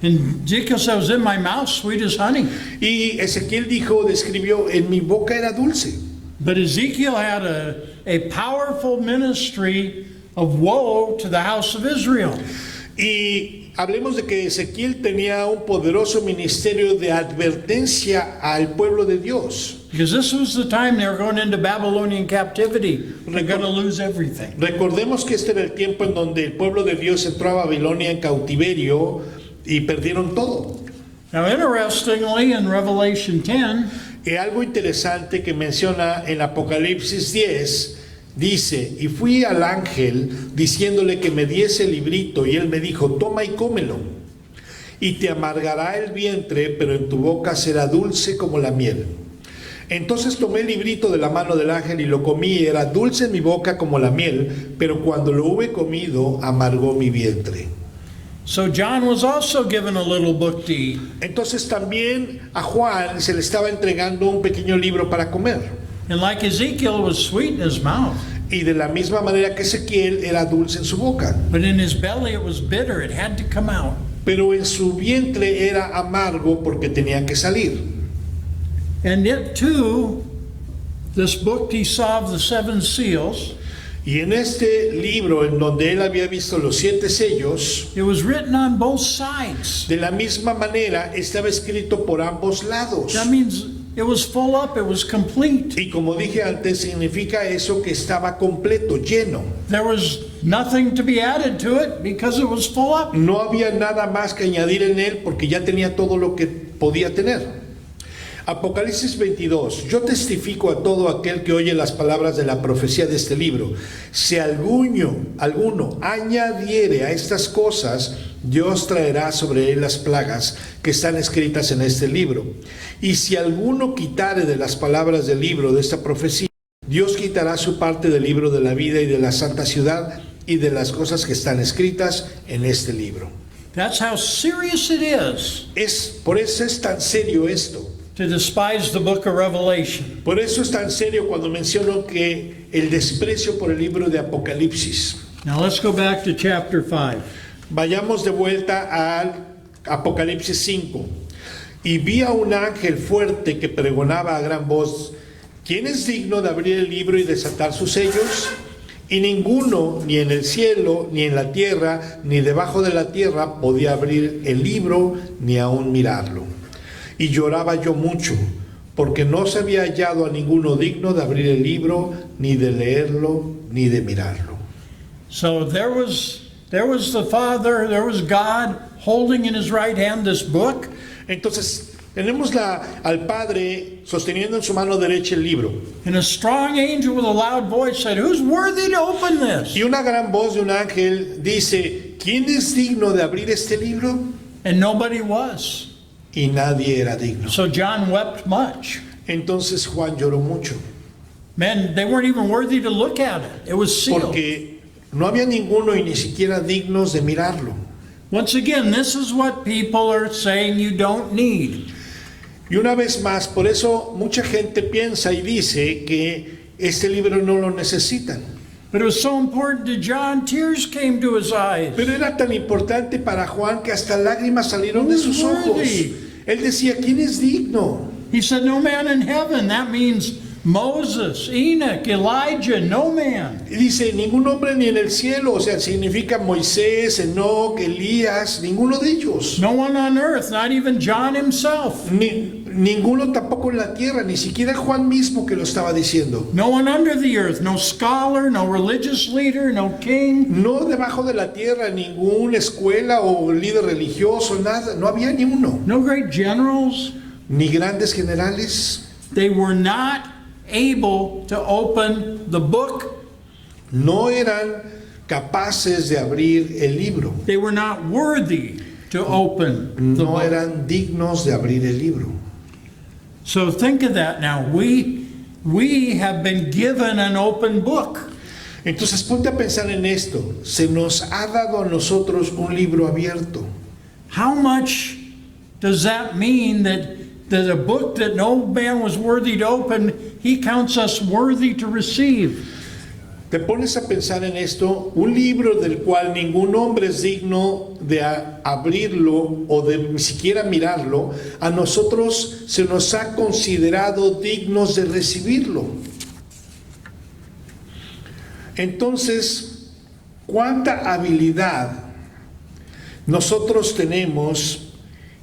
[SPEAKER 2] And Ezekiel said, it was in my mouth, sweet as honey.
[SPEAKER 1] Y Ezequiel describió, en mi boca era dulce.
[SPEAKER 2] But Ezekiel had a powerful ministry of woe to the house of Israel.
[SPEAKER 1] Y hablemos de que Ezequiel tenía un poderoso ministerio de advertencia al pueblo de Dios.
[SPEAKER 2] Because this was the time they were going into Babylonian captivity. They're going to lose everything.
[SPEAKER 1] Recordemos que este era el tiempo en donde el pueblo de Dios entró a Babilonia en cautiverio y perdieron todo.
[SPEAKER 2] Now, interestingly, in Revelation 10,
[SPEAKER 1] Y algo interesante que menciona en Apocalipsis 10, dice, y fui al ángel diciéndole que me diese el librito, y él me dijo, toma y cómelo, y te amargará el vientre, pero en tu boca será dulce como la miel. Entonces tomé el librito de la mano del ángel y lo comí, y era dulce en mi boca como la miel, pero cuando lo hube comido, amargó mi vientre.
[SPEAKER 2] so John was also given a little book to eat.
[SPEAKER 1] Entonces también a Juan se le estaba entregando un pequeño libro para comer.
[SPEAKER 2] And like Ezekiel, it was sweet in his mouth.
[SPEAKER 1] Y de la misma manera que Ezequiel era dulce en su boca.
[SPEAKER 2] But in his belly, it was bitter. It had to come out.
[SPEAKER 1] Pero en su vientre era amargo porque tenía que salir.
[SPEAKER 2] And it too, this book he saw of the seven seals,
[SPEAKER 1] Y en este libro, en donde él había visto los 7 sellos,
[SPEAKER 2] it was written on both sides.
[SPEAKER 1] de la misma manera estaba escrito por ambos lados.
[SPEAKER 2] That means it was full up, it was complete.
[SPEAKER 1] Y como dije antes, significa eso que estaba completo, lleno.
[SPEAKER 2] There was nothing to be added to it because it was full up.
[SPEAKER 1] No había nada más que añadir en él porque ya tenía todo lo que podía tener. Apocalipsis 22. Yo testifico a todo aquel que oye las palabras de la profecía de este libro. Si alguno añadiere a estas cosas, Dios traerá sobre él las plagas que están escritas en este libro. Y si alguno quitare de las palabras del libro de esta profecía, Dios quitará su parte del libro de la vida y de la santa ciudad y de las cosas que están escritas en este libro.
[SPEAKER 2] That's how serious it is
[SPEAKER 1] Por eso es tan serio esto.
[SPEAKER 2] to despise the book of Revelation.
[SPEAKER 1] Por eso es tan serio cuando menciono que el desprecio por el libro de Apocalipsis.
[SPEAKER 2] Now let's go back to chapter 5.
[SPEAKER 1] Vayamos de vuelta al Apocalipsis 5. Y vi a un ángel fuerte que pregonaba a gran voz, ¿quién es digno de abrir el libro y desatar sus sellos? Y ninguno, ni en el cielo, ni en la tierra, ni debajo de la tierra, podía abrir el libro, ni aun mirarlo. Y lloraba yo mucho, porque no se había hallado a ninguno digno de abrir el libro, ni de leerlo, ni de mirarlo.
[SPEAKER 2] So there was the Father, there was God holding in his right hand this book.
[SPEAKER 1] Entonces, tenemos al Padre sosteniendo en su mano derecha el libro.
[SPEAKER 2] And a strong angel with a loud voice said, who's worthy to open this?
[SPEAKER 1] Y una gran voz de un ángel dice, ¿quién es digno de abrir este libro?
[SPEAKER 2] And nobody was.
[SPEAKER 1] Y nadie era digno.
[SPEAKER 2] So John wept much.
[SPEAKER 1] Entonces Juan lloró mucho,
[SPEAKER 2] Man, they weren't even worthy to look at it. It was sealed.
[SPEAKER 1] porque no había ninguno y ni siquiera dignos de mirarlo.
[SPEAKER 2] Once again, this is what people are saying you don't need.
[SPEAKER 1] Y una vez más, por eso mucha gente piensa y dice que este libro no lo necesitan.
[SPEAKER 2] But it was so important to John, tears came to his eyes.
[SPEAKER 1] Pero era tan importante para Juan que hasta lágrimas salieron de sus ojos. Él decía, ¿quién es digno?
[SPEAKER 2] He said, no man in heaven. That means Moses, Enoch, Elijah, no man.
[SPEAKER 1] Y dice, ningún hombre ni en el cielo, o sea, significa Moisés, Enoc, Elías, ninguno de ellos.
[SPEAKER 2] No one on earth, not even John himself.
[SPEAKER 1] Ninguno tampoco en la tierra, ni siquiera Juan mismo que lo estaba diciendo.
[SPEAKER 2] No one under the earth, no scholar, no religious leader, no king.
[SPEAKER 1] No debajo de la tierra, ninguna escuela o líder religioso, nada, no había ni uno.
[SPEAKER 2] No great generals.
[SPEAKER 1] Ni grandes generales.
[SPEAKER 2] They were not able to open the book.
[SPEAKER 1] No eran capaces de abrir el libro.
[SPEAKER 2] They were not worthy to open the
[SPEAKER 1] No
[SPEAKER 2] book.
[SPEAKER 1] eran dignos de abrir el libro.
[SPEAKER 2] So think of that now. We have been given an open book.
[SPEAKER 1] Entonces ponte a pensar en esto. Se nos ha dado a nosotros un libro abierto.
[SPEAKER 2] How much does that mean that a book that no man was worthy to open, he counts us worthy to receive?
[SPEAKER 1] Te pones a pensar en esto, un libro del cual ningún hombre es digno de abrirlo o de ni siquiera mirarlo, a nosotros se nos ha considerado dignos de recibirlo. Entonces, ¿cuánta habilidad nosotros tenemos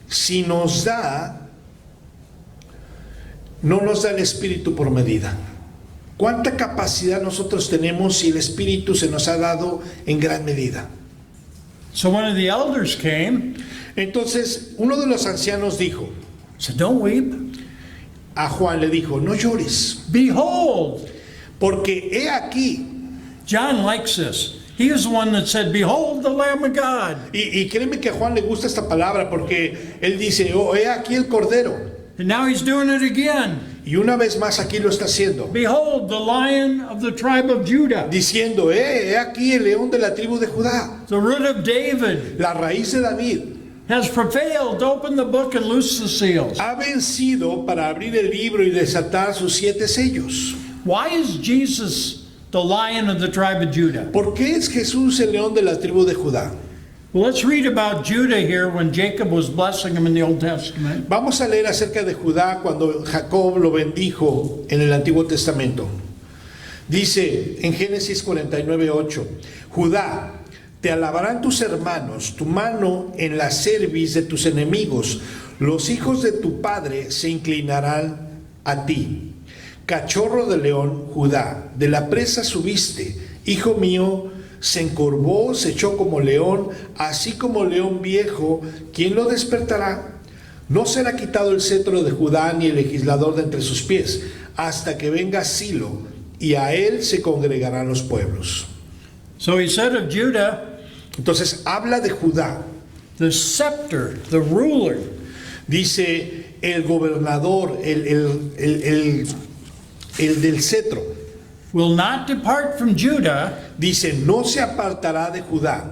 [SPEAKER 1] si nos da, no nos da el Espíritu por medida? ¿Cuánta capacidad nosotros tenemos si el Espíritu se nos ha dado en gran medida?
[SPEAKER 2] So one of the elders came,
[SPEAKER 1] Entonces, uno de los ancianos dijo,
[SPEAKER 2] said, "Don't weep.
[SPEAKER 1] a Juan le dijo, no llores,
[SPEAKER 2] Behold."
[SPEAKER 1] porque he aquí,
[SPEAKER 2] John likes this. He is the one that said, "Behold the Lamb of God."
[SPEAKER 1] y créeme que a Juan le gusta esta palabra, porque él dice, oh, he aquí el Cordero,
[SPEAKER 2] And now he's doing it again.
[SPEAKER 1] y una vez más aquí lo está haciendo,
[SPEAKER 2] Behold the Lion of the tribe of Judah,
[SPEAKER 1] diciendo, he aquí el león de la tribu de Judá,
[SPEAKER 2] the root of David,
[SPEAKER 1] la raíz de David,
[SPEAKER 2] has prevailed to open the book and loose the seals.
[SPEAKER 1] ha vencido para abrir el libro y desatar sus 7 sellos.
[SPEAKER 2] Why is Jesus the Lion of the tribe of Judah?
[SPEAKER 1] ¿Por qué es Jesús el león de la tribu de Judá?
[SPEAKER 2] Well, let's read about Judah here when Jacob was blessing him in the Old Testament.
[SPEAKER 1] Vamos a leer acerca de Judá cuando Jacob lo bendijo en el Antiguo Testamento. Dice en Génesis 49:8, Judá, te alabarán tus hermanos, tu mano en la cerviz de tus enemigos, los hijos de tu padre se inclinarán a ti. Cachorro de león, Judá, de la presa subiste, hijo mío, se encorvó, se echó como león, así como león viejo, ¿quién lo despertará? No será quitado el cetro de Judá ni el legislador de entre sus pies, hasta que venga Silo, y a él se congregarán los pueblos.
[SPEAKER 2] So he said of Judah,
[SPEAKER 1] Entonces habla de Judá,
[SPEAKER 2] the scepter, the ruler,
[SPEAKER 1] dice el gobernador, el del cetro,
[SPEAKER 2] will not depart from Judah,
[SPEAKER 1] dice no se apartará de Judá,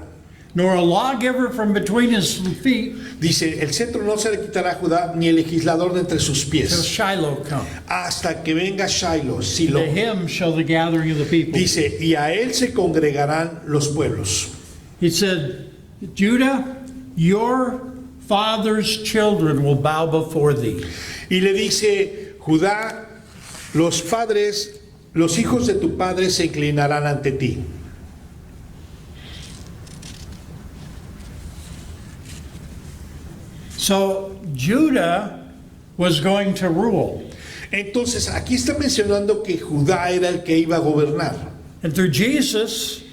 [SPEAKER 2] nor a lawgiver from between his feet,
[SPEAKER 1] dice el cetro no se le quitará a Judá ni el legislador de entre sus
[SPEAKER 2] till
[SPEAKER 1] pies,
[SPEAKER 2] Shiloh come.
[SPEAKER 1] hasta que venga Shiloh, Silo.
[SPEAKER 2] To him shall the gathering of the people.
[SPEAKER 1] Dice, y a él se congregarán los pueblos.
[SPEAKER 2] He said, Judah, your father's children will bow before thee.
[SPEAKER 1] Y le dice, Judá, los padres, los hijos de tu padre se inclinarán ante ti.
[SPEAKER 2] So Judah was going to rule.
[SPEAKER 1] Entonces, aquí está mencionando que Judá era el que iba a gobernar.
[SPEAKER 2] And through Jesus,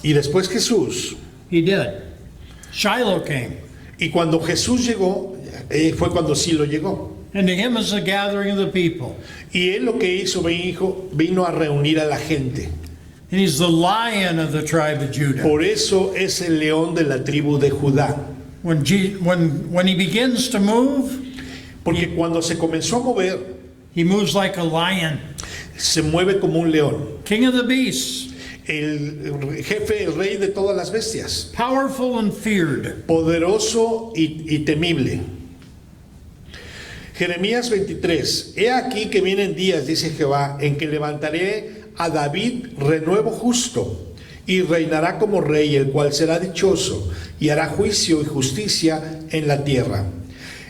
[SPEAKER 1] Y después Jesús.
[SPEAKER 2] he did. Shiloh came.
[SPEAKER 1] Y cuando Jesús llegó, fue cuando Silo llegó.
[SPEAKER 2] And to him is the gathering of the people.
[SPEAKER 1] Y él lo que hizo, vino a reunir a la gente.
[SPEAKER 2] And he's the lion of the tribe of Judah.
[SPEAKER 1] Por eso es el león de la tribu de Judá.
[SPEAKER 2] When he begins to move,
[SPEAKER 1] Porque cuando se comenzó a mover,
[SPEAKER 2] he moves like a lion.
[SPEAKER 1] se mueve como un león.
[SPEAKER 2] King of the beasts,
[SPEAKER 1] El jefe, el rey de todas las bestias.
[SPEAKER 2] powerful and feared.
[SPEAKER 1] Poderoso y temible. Jeremías 23. He aquí que vienen días, dice Jehová, en que levantaré a David renuevo justo, y reinará como rey, el cual será dichoso, y hará juicio y justicia en la tierra.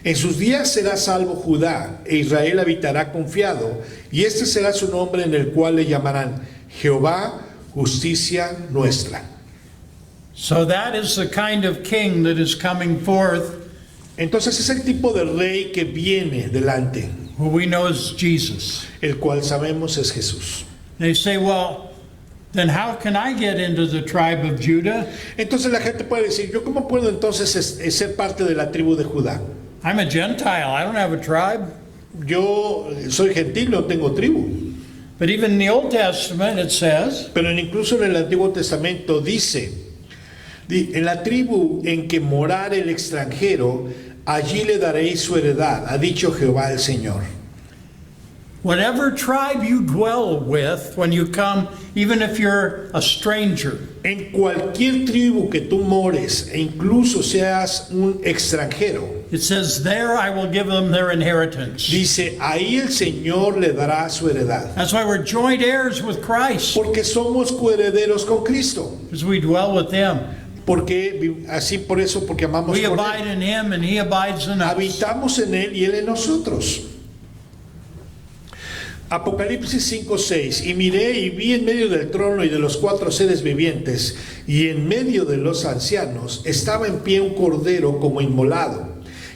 [SPEAKER 1] En sus días será salvo Judá, e Israel habitará confiado, y este será su nombre, en el cual le llamarán Jehová, justicia nuestra.
[SPEAKER 2] So that is the kind of king that is coming forth,
[SPEAKER 1] Entonces es el tipo de rey que viene delante,
[SPEAKER 2] who we know as Jesus.
[SPEAKER 1] el cual sabemos es Jesús.
[SPEAKER 2] They say, well, then how can I get into the tribe of Judah?
[SPEAKER 1] Entonces la gente puede decir, ¿yo cómo puedo entonces ser parte de la tribu de Judá?
[SPEAKER 2] I'm a Gentile. I don't have a tribe.
[SPEAKER 1] Yo soy gentil, no tengo tribu.
[SPEAKER 2] But even in the Old Testament, it says,
[SPEAKER 1] Pero incluso en el Antiguo Testamento dice, en la tribu en que morare el extranjero, allí le daréis su heredad, ha dicho Jehová el Señor.
[SPEAKER 2] whatever tribe you dwell with when you come, even if you're a stranger,
[SPEAKER 1] En cualquier tribu que tú mores, e incluso seas un extranjero,
[SPEAKER 2] it says, there I will give them their inheritance.
[SPEAKER 1] dice, ahí el Señor le dará su heredad.
[SPEAKER 2] That's why we're joint heirs with Christ,
[SPEAKER 1] Porque somos coherederos con Cristo.
[SPEAKER 2] because we dwell with Him.
[SPEAKER 1] Porque así por eso, porque amamos
[SPEAKER 2] We
[SPEAKER 1] por
[SPEAKER 2] abide
[SPEAKER 1] Él.
[SPEAKER 2] in Him and He abides in us.
[SPEAKER 1] Habitamos en Él y Él en nosotros. Apocalipsis 5:6. Y miré y vi en medio del trono y de los 4 seres vivientes y en medio de los ancianos estaba en pie un cordero como inmolado,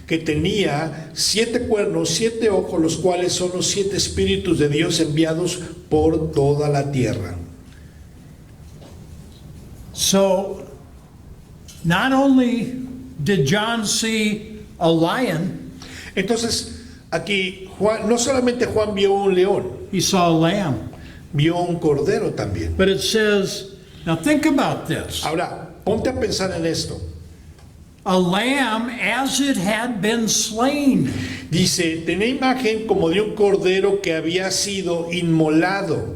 [SPEAKER 1] que tenía 7 cuernos, 7 ojos, los cuales son los 7 espíritus de Dios enviados por toda la tierra.
[SPEAKER 2] So, not only did John see a lion,
[SPEAKER 1] Entonces, aquí Juan, no solamente Juan vio un león,
[SPEAKER 2] he saw a lamb.
[SPEAKER 1] vio un cordero también.
[SPEAKER 2] But it says, now think about this.
[SPEAKER 1] Ahora, ponte a pensar en esto.
[SPEAKER 2] A lamb as it had been slain.
[SPEAKER 1] Dice, tenía imagen como de un cordero que había sido inmolado.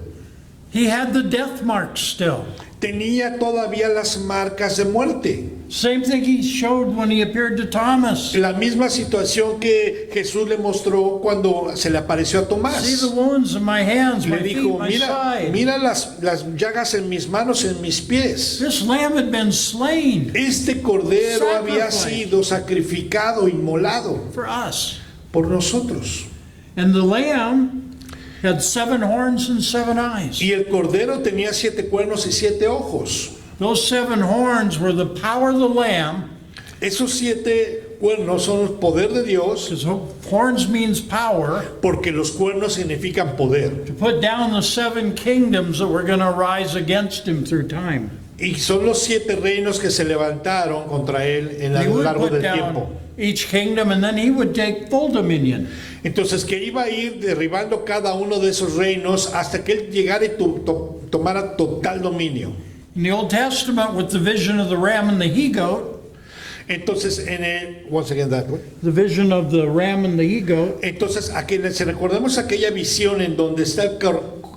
[SPEAKER 2] He had the death marks still.
[SPEAKER 1] Tenía todavía las marcas de muerte.
[SPEAKER 2] Same thing he showed when he appeared to Thomas.
[SPEAKER 1] La misma situación que Jesús le mostró cuando se le apareció a
[SPEAKER 2] See
[SPEAKER 1] Tomás.
[SPEAKER 2] the wounds in my hands, my
[SPEAKER 1] Le
[SPEAKER 2] feet,
[SPEAKER 1] dijo,
[SPEAKER 2] my
[SPEAKER 1] mira,
[SPEAKER 2] side.
[SPEAKER 1] mira las llagas en mis manos, en mis pies.
[SPEAKER 2] This lamb had been slain
[SPEAKER 1] Este cordero había
[SPEAKER 2] Sacrifice.
[SPEAKER 1] sido sacrificado, inmolado
[SPEAKER 2] for us.
[SPEAKER 1] por nosotros.
[SPEAKER 2] And the lamb had 7 horns and 7 eyes.
[SPEAKER 1] Y el cordero tenía 7 cuernos y 7 ojos.
[SPEAKER 2] Those 7 horns were the power of the lamb,
[SPEAKER 1] Esos 7 cuernos son el poder de Dios,
[SPEAKER 2] because horns means power,
[SPEAKER 1] porque los cuernos significan poder.
[SPEAKER 2] to put down the 7 kingdoms that were going to rise against him through time.
[SPEAKER 1] Y son los 7 reinos que se levantaron contra él en a
[SPEAKER 2] He
[SPEAKER 1] lo
[SPEAKER 2] would
[SPEAKER 1] largo
[SPEAKER 2] put
[SPEAKER 1] del tiempo.
[SPEAKER 2] down each kingdom and then he would take full dominion.
[SPEAKER 1] Entonces que iba a ir derribando cada uno de esos reinos hasta que él llegara y tomara total dominio.
[SPEAKER 2] In the Old Testament, with the vision of the ram and the he-goat,
[SPEAKER 1] Entonces en el, once again that way.
[SPEAKER 2] the vision of the ram and the he-goat,
[SPEAKER 1] Entonces si recordemos aquella visión en donde está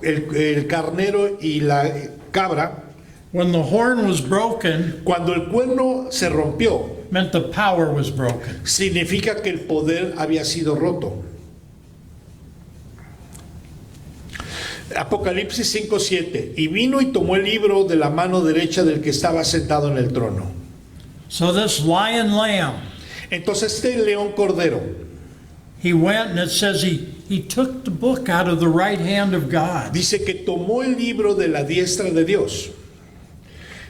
[SPEAKER 1] el carnero y la cabra,
[SPEAKER 2] when the horn was broken,
[SPEAKER 1] cuando el cuerno se rompió,
[SPEAKER 2] meant the power was broken.
[SPEAKER 1] significa que el poder había sido roto. Apocalipsis 5:7. Y vino y tomó el libro de la mano derecha del que estaba sentado en el trono.
[SPEAKER 2] So this lion lamb,
[SPEAKER 1] Entonces este león cordero,
[SPEAKER 2] he went and it says he took the book out of the right hand of God.
[SPEAKER 1] dice que tomó el libro de la diestra de Dios.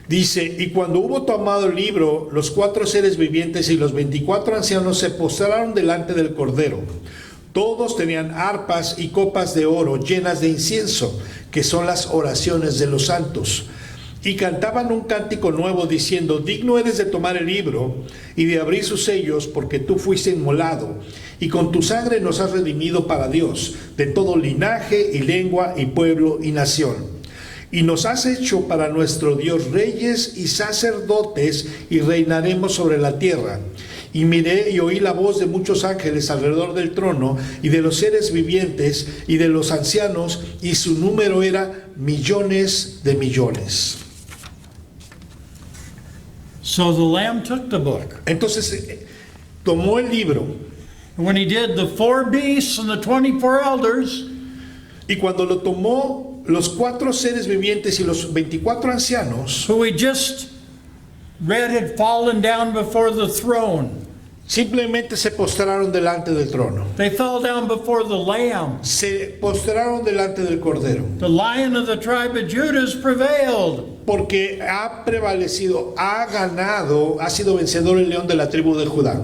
[SPEAKER 1] Dice, y cuando hubo tomado el libro, los 4 seres vivientes y los 24 ancianos se postraron delante del cordero. Todos tenían arpas y copas de oro llenas de incienso, que son las oraciones de los santos. Y cantaban un cántico nuevo diciendo, digno eres de tomar el libro y de abrir sus sellos, porque tú fuiste inmolado, y con tu sangre nos has redimido para Dios, de todo linaje y lengua y pueblo y nación. Y nos has hecho para nuestro Dios reyes y sacerdotes, y reinaremos sobre la tierra. Y miré y oí la voz de muchos ángeles alrededor del trono, y de los seres vivientes, y de los ancianos, y su número era millones de millones.
[SPEAKER 2] So the lamb took the book
[SPEAKER 1] Entonces tomó el libro,
[SPEAKER 2] And when he did, the 4 beasts and the 24 elders
[SPEAKER 1] Y cuando lo tomó, los 4 seres vivientes y los 24 ancianos
[SPEAKER 2] who we just read had fallen down before the throne.
[SPEAKER 1] simplemente se postraron delante del trono.
[SPEAKER 2] They fell down before the Lamb.
[SPEAKER 1] Se postraron delante del Cordero.
[SPEAKER 2] The Lion of the tribe of Judah has prevailed.
[SPEAKER 1] Porque ha prevalecido, ha ganado, ha sido vencedor el león de la tribu de Judá.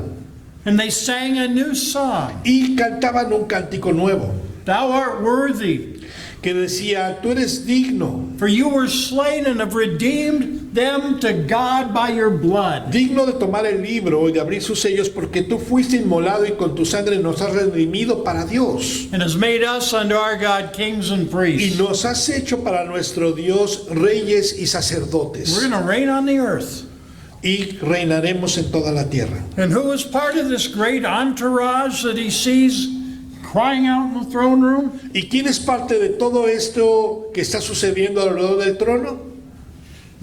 [SPEAKER 2] And they sang a new song.
[SPEAKER 1] Y cantaban un cántico nuevo
[SPEAKER 2] Thou art worthy,
[SPEAKER 1] que decía, tú eres digno,
[SPEAKER 2] for you were slain and have redeemed them to God by your blood.
[SPEAKER 1] digno de tomar el libro y de abrir sus sellos, porque tú fuiste inmolado y con tu sangre nos has redimido para Dios.
[SPEAKER 2] And has made us unto our God kings and
[SPEAKER 1] Y
[SPEAKER 2] priests.
[SPEAKER 1] nos has hecho para nuestro Dios reyes y sacerdotes.
[SPEAKER 2] We're going to reign on the earth.
[SPEAKER 1] Y reinaremos en toda la tierra.
[SPEAKER 2] And who is part of this great entourage that he sees crying out in the throne room?
[SPEAKER 1] ¿Y quién es parte de todo esto que está sucediendo alrededor del trono?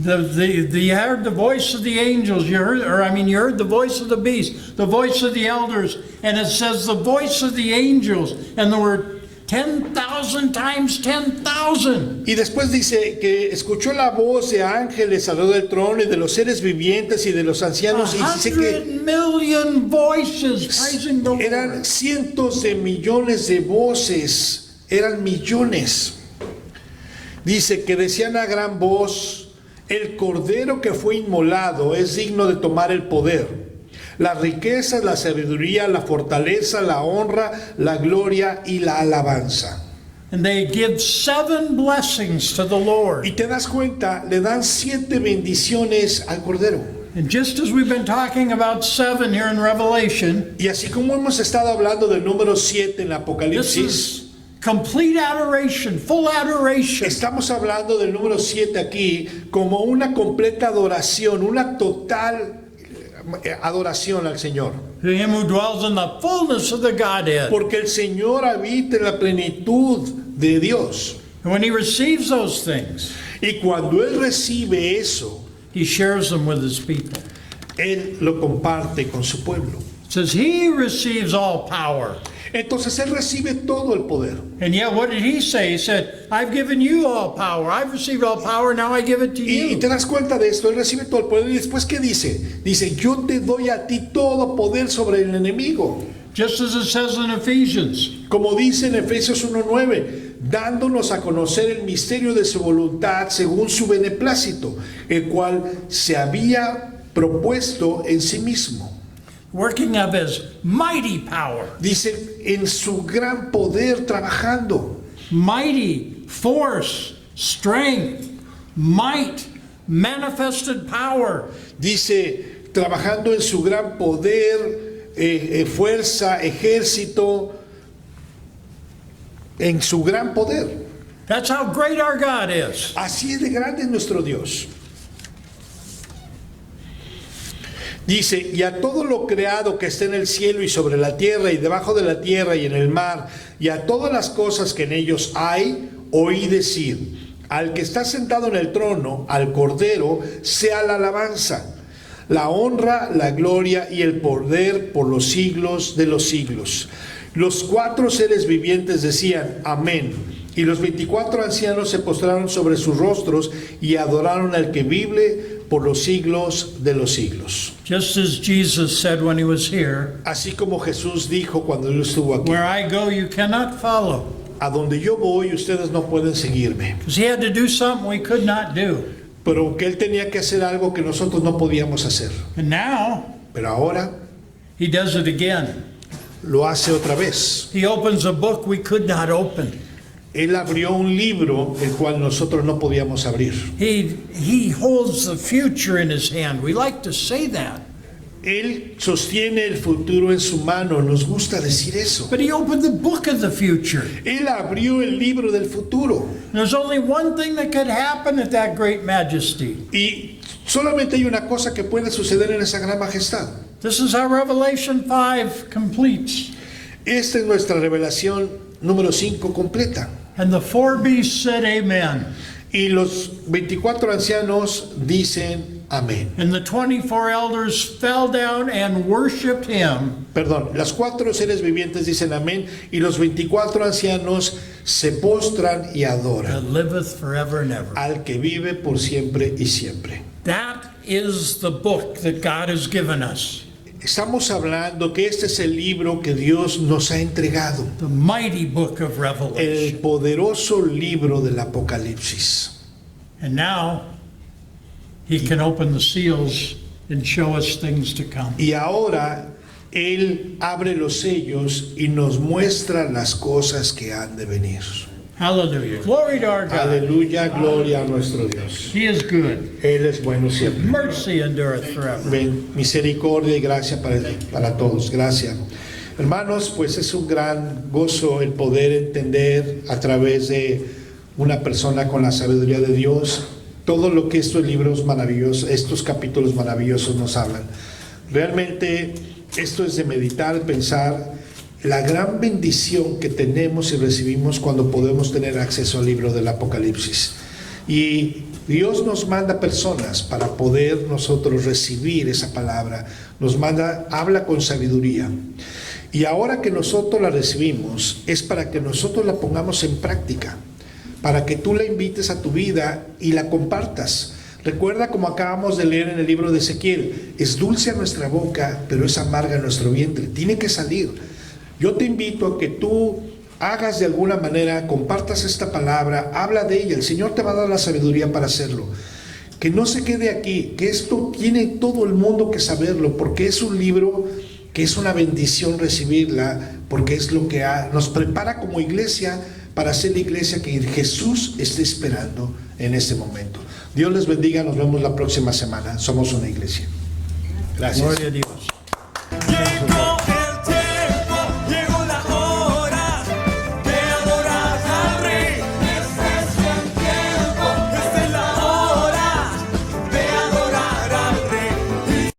[SPEAKER 2] You heard the voice of the angels, you heard the voice of the beast, the voice of the elders, and it says the voice of the angels, and there were 10,000 times 10,000.
[SPEAKER 1] Y después dice que escuchó la voz de ángeles alrededor del trono y de los seres vivientes y de los ancianos, y dice que
[SPEAKER 2] 100 million voices praising the
[SPEAKER 1] eran
[SPEAKER 2] Lord.
[SPEAKER 1] cientos de millones de voces, eran millones. Dice que decían a gran voz, el cordero que fue inmolado es digno de tomar el poder, las riquezas, la sabiduría, la fortaleza, la honra, la gloria y la alabanza.
[SPEAKER 2] And they give 7 blessings to the Lord.
[SPEAKER 1] Y te das cuenta, le dan 7 bendiciones al cordero.
[SPEAKER 2] And just as we've been talking about 7 here in Revelation,
[SPEAKER 1] Y así como hemos estado hablando del número 7 en
[SPEAKER 2] this
[SPEAKER 1] Apocalipsis,
[SPEAKER 2] is complete adoration, full adoration.
[SPEAKER 1] estamos hablando del número 7 aquí como una completa adoración, una total adoración al Señor.
[SPEAKER 2] To him who dwells in the fullness of the Godhead.
[SPEAKER 1] Porque el Señor habita en la plenitud de Dios.
[SPEAKER 2] And when he receives those things,
[SPEAKER 1] Y cuando Él recibe eso,
[SPEAKER 2] he shares them with his people.
[SPEAKER 1] Él lo comparte con su pueblo.
[SPEAKER 2] It says he receives all power.
[SPEAKER 1] Entonces Él recibe todo el poder.
[SPEAKER 2] And yet what did he say? He said, I've given you all power. I've received all power. Now I give it to
[SPEAKER 1] Y
[SPEAKER 2] you.
[SPEAKER 1] te das cuenta de esto, Él recibe todo el poder. Y después, ¿qué dice? Dice, yo te doy a ti todo poder sobre el enemigo.
[SPEAKER 2] Just as it says in Ephesians.
[SPEAKER 1] Como dice en Efesios 1:9, dándonos a conocer el misterio de su voluntad según su beneplácito, el cual se había propuesto en sí mismo.
[SPEAKER 2] Working of his mighty power.
[SPEAKER 1] Dice, en su gran poder trabajando.
[SPEAKER 2] Mighty force, strength, might, manifested power.
[SPEAKER 1] Dice, trabajando en su gran poder, fuerza, ejército, en su gran poder.
[SPEAKER 2] That's how great our God is.
[SPEAKER 1] Así es de grande nuestro Dios. Dice, y a todo lo creado que está en el cielo y sobre la tierra y debajo de la tierra y en el mar, y a todas las cosas que en ellos hay, oí decir, al que está sentado en el trono, al Cordero, sea la alabanza, la honra, la gloria y el poder por los siglos de los siglos. Los 4 seres vivientes decían, amén. Y los 24 ancianos se postraron sobre sus rostros y adoraron al que vive por los siglos de los siglos.
[SPEAKER 2] Just as Jesus said when he was here,
[SPEAKER 1] Así como Jesús dijo cuando él estuvo aquí,
[SPEAKER 2] where I go you cannot follow.
[SPEAKER 1] a donde yo voy ustedes no pueden seguirme.
[SPEAKER 2] Because he had to do something we could not do.
[SPEAKER 1] Pero que él tenía que hacer algo que nosotros no podíamos hacer.
[SPEAKER 2] And now
[SPEAKER 1] Pero ahora
[SPEAKER 2] he does it again.
[SPEAKER 1] lo hace otra vez.
[SPEAKER 2] He opens a book we could not open.
[SPEAKER 1] Él abrió un libro el cual nosotros no podíamos abrir.
[SPEAKER 2] He holds the future in his hand. We like to say that.
[SPEAKER 1] Él sostiene el futuro en su mano, nos gusta decir eso.
[SPEAKER 2] But he opened the book of the future.
[SPEAKER 1] Él abrió el libro del futuro.
[SPEAKER 2] There's only one thing that could happen at that great majesty.
[SPEAKER 1] Y solamente hay una cosa que puede suceder en esa gran majestad.
[SPEAKER 2] This is how Revelation 5 completes.
[SPEAKER 1] Esta es nuestra revelación número 5 completa.
[SPEAKER 2] And the 4 beasts said amen.
[SPEAKER 1] Y los 24 ancianos dicen Amén.
[SPEAKER 2] And the 24 elders fell down and worshiped him.
[SPEAKER 1] Perdón, las 4 seres vivientes dicen amén y los 24 ancianos se postran y adoran
[SPEAKER 2] That liveth forever and ever.
[SPEAKER 1] al que vive por siempre y siempre.
[SPEAKER 2] That is the book that God has given us.
[SPEAKER 1] Estamos hablando que este es el libro que Dios nos ha entregado,
[SPEAKER 2] The mighty book of
[SPEAKER 1] el
[SPEAKER 2] Revelation.
[SPEAKER 1] poderoso libro del Apocalipsis.
[SPEAKER 2] And now he can open the seals and show us things to come.
[SPEAKER 1] Y ahora Él abre los sellos y nos muestra las cosas que han de venir.
[SPEAKER 2] Hallelujah. Glory to our God.
[SPEAKER 1] Aleluya, gloria a nuestro Dios.
[SPEAKER 2] He is good.
[SPEAKER 1] Él es bueno siempre.
[SPEAKER 2] Mercy endureth forever.
[SPEAKER 1] Misericordia y gracia para todos. Gracias. Hermanos, pues es un gran gozo el poder entender a través de una persona con la sabiduría de Dios todo lo que estos libros maravillosos, estos capítulos maravillosos nos hablan. Realmente esto es de meditar, pensar la gran bendición que tenemos y recibimos cuando podemos tener acceso al libro del Apocalipsis. Y Dios nos manda personas para poder nosotros recibir esa palabra. Nos manda, habla con sabiduría. Y ahora que nosotros la recibimos, es para que nosotros la pongamos en práctica, para que tú la invites a tu vida y la compartas. Recuerda, como acabamos de leer en el libro de Ezequiel, es dulce a nuestra boca, pero es amarga a nuestro vientre. Tiene que salir. Yo te invito a que tú hagas de alguna manera, compartas esta palabra, habla de ella. El Señor te va a dar la sabiduría para hacerlo. Que no se quede aquí, que esto tiene todo el mundo que saberlo, porque es un libro que es una bendición recibirla, porque es lo que nos prepara como iglesia para ser la iglesia que Jesús está esperando en este momento. Dios les bendiga, nos vemos la próxima semana. Somos una iglesia. Gracias.
[SPEAKER 2] Gloria a Dios.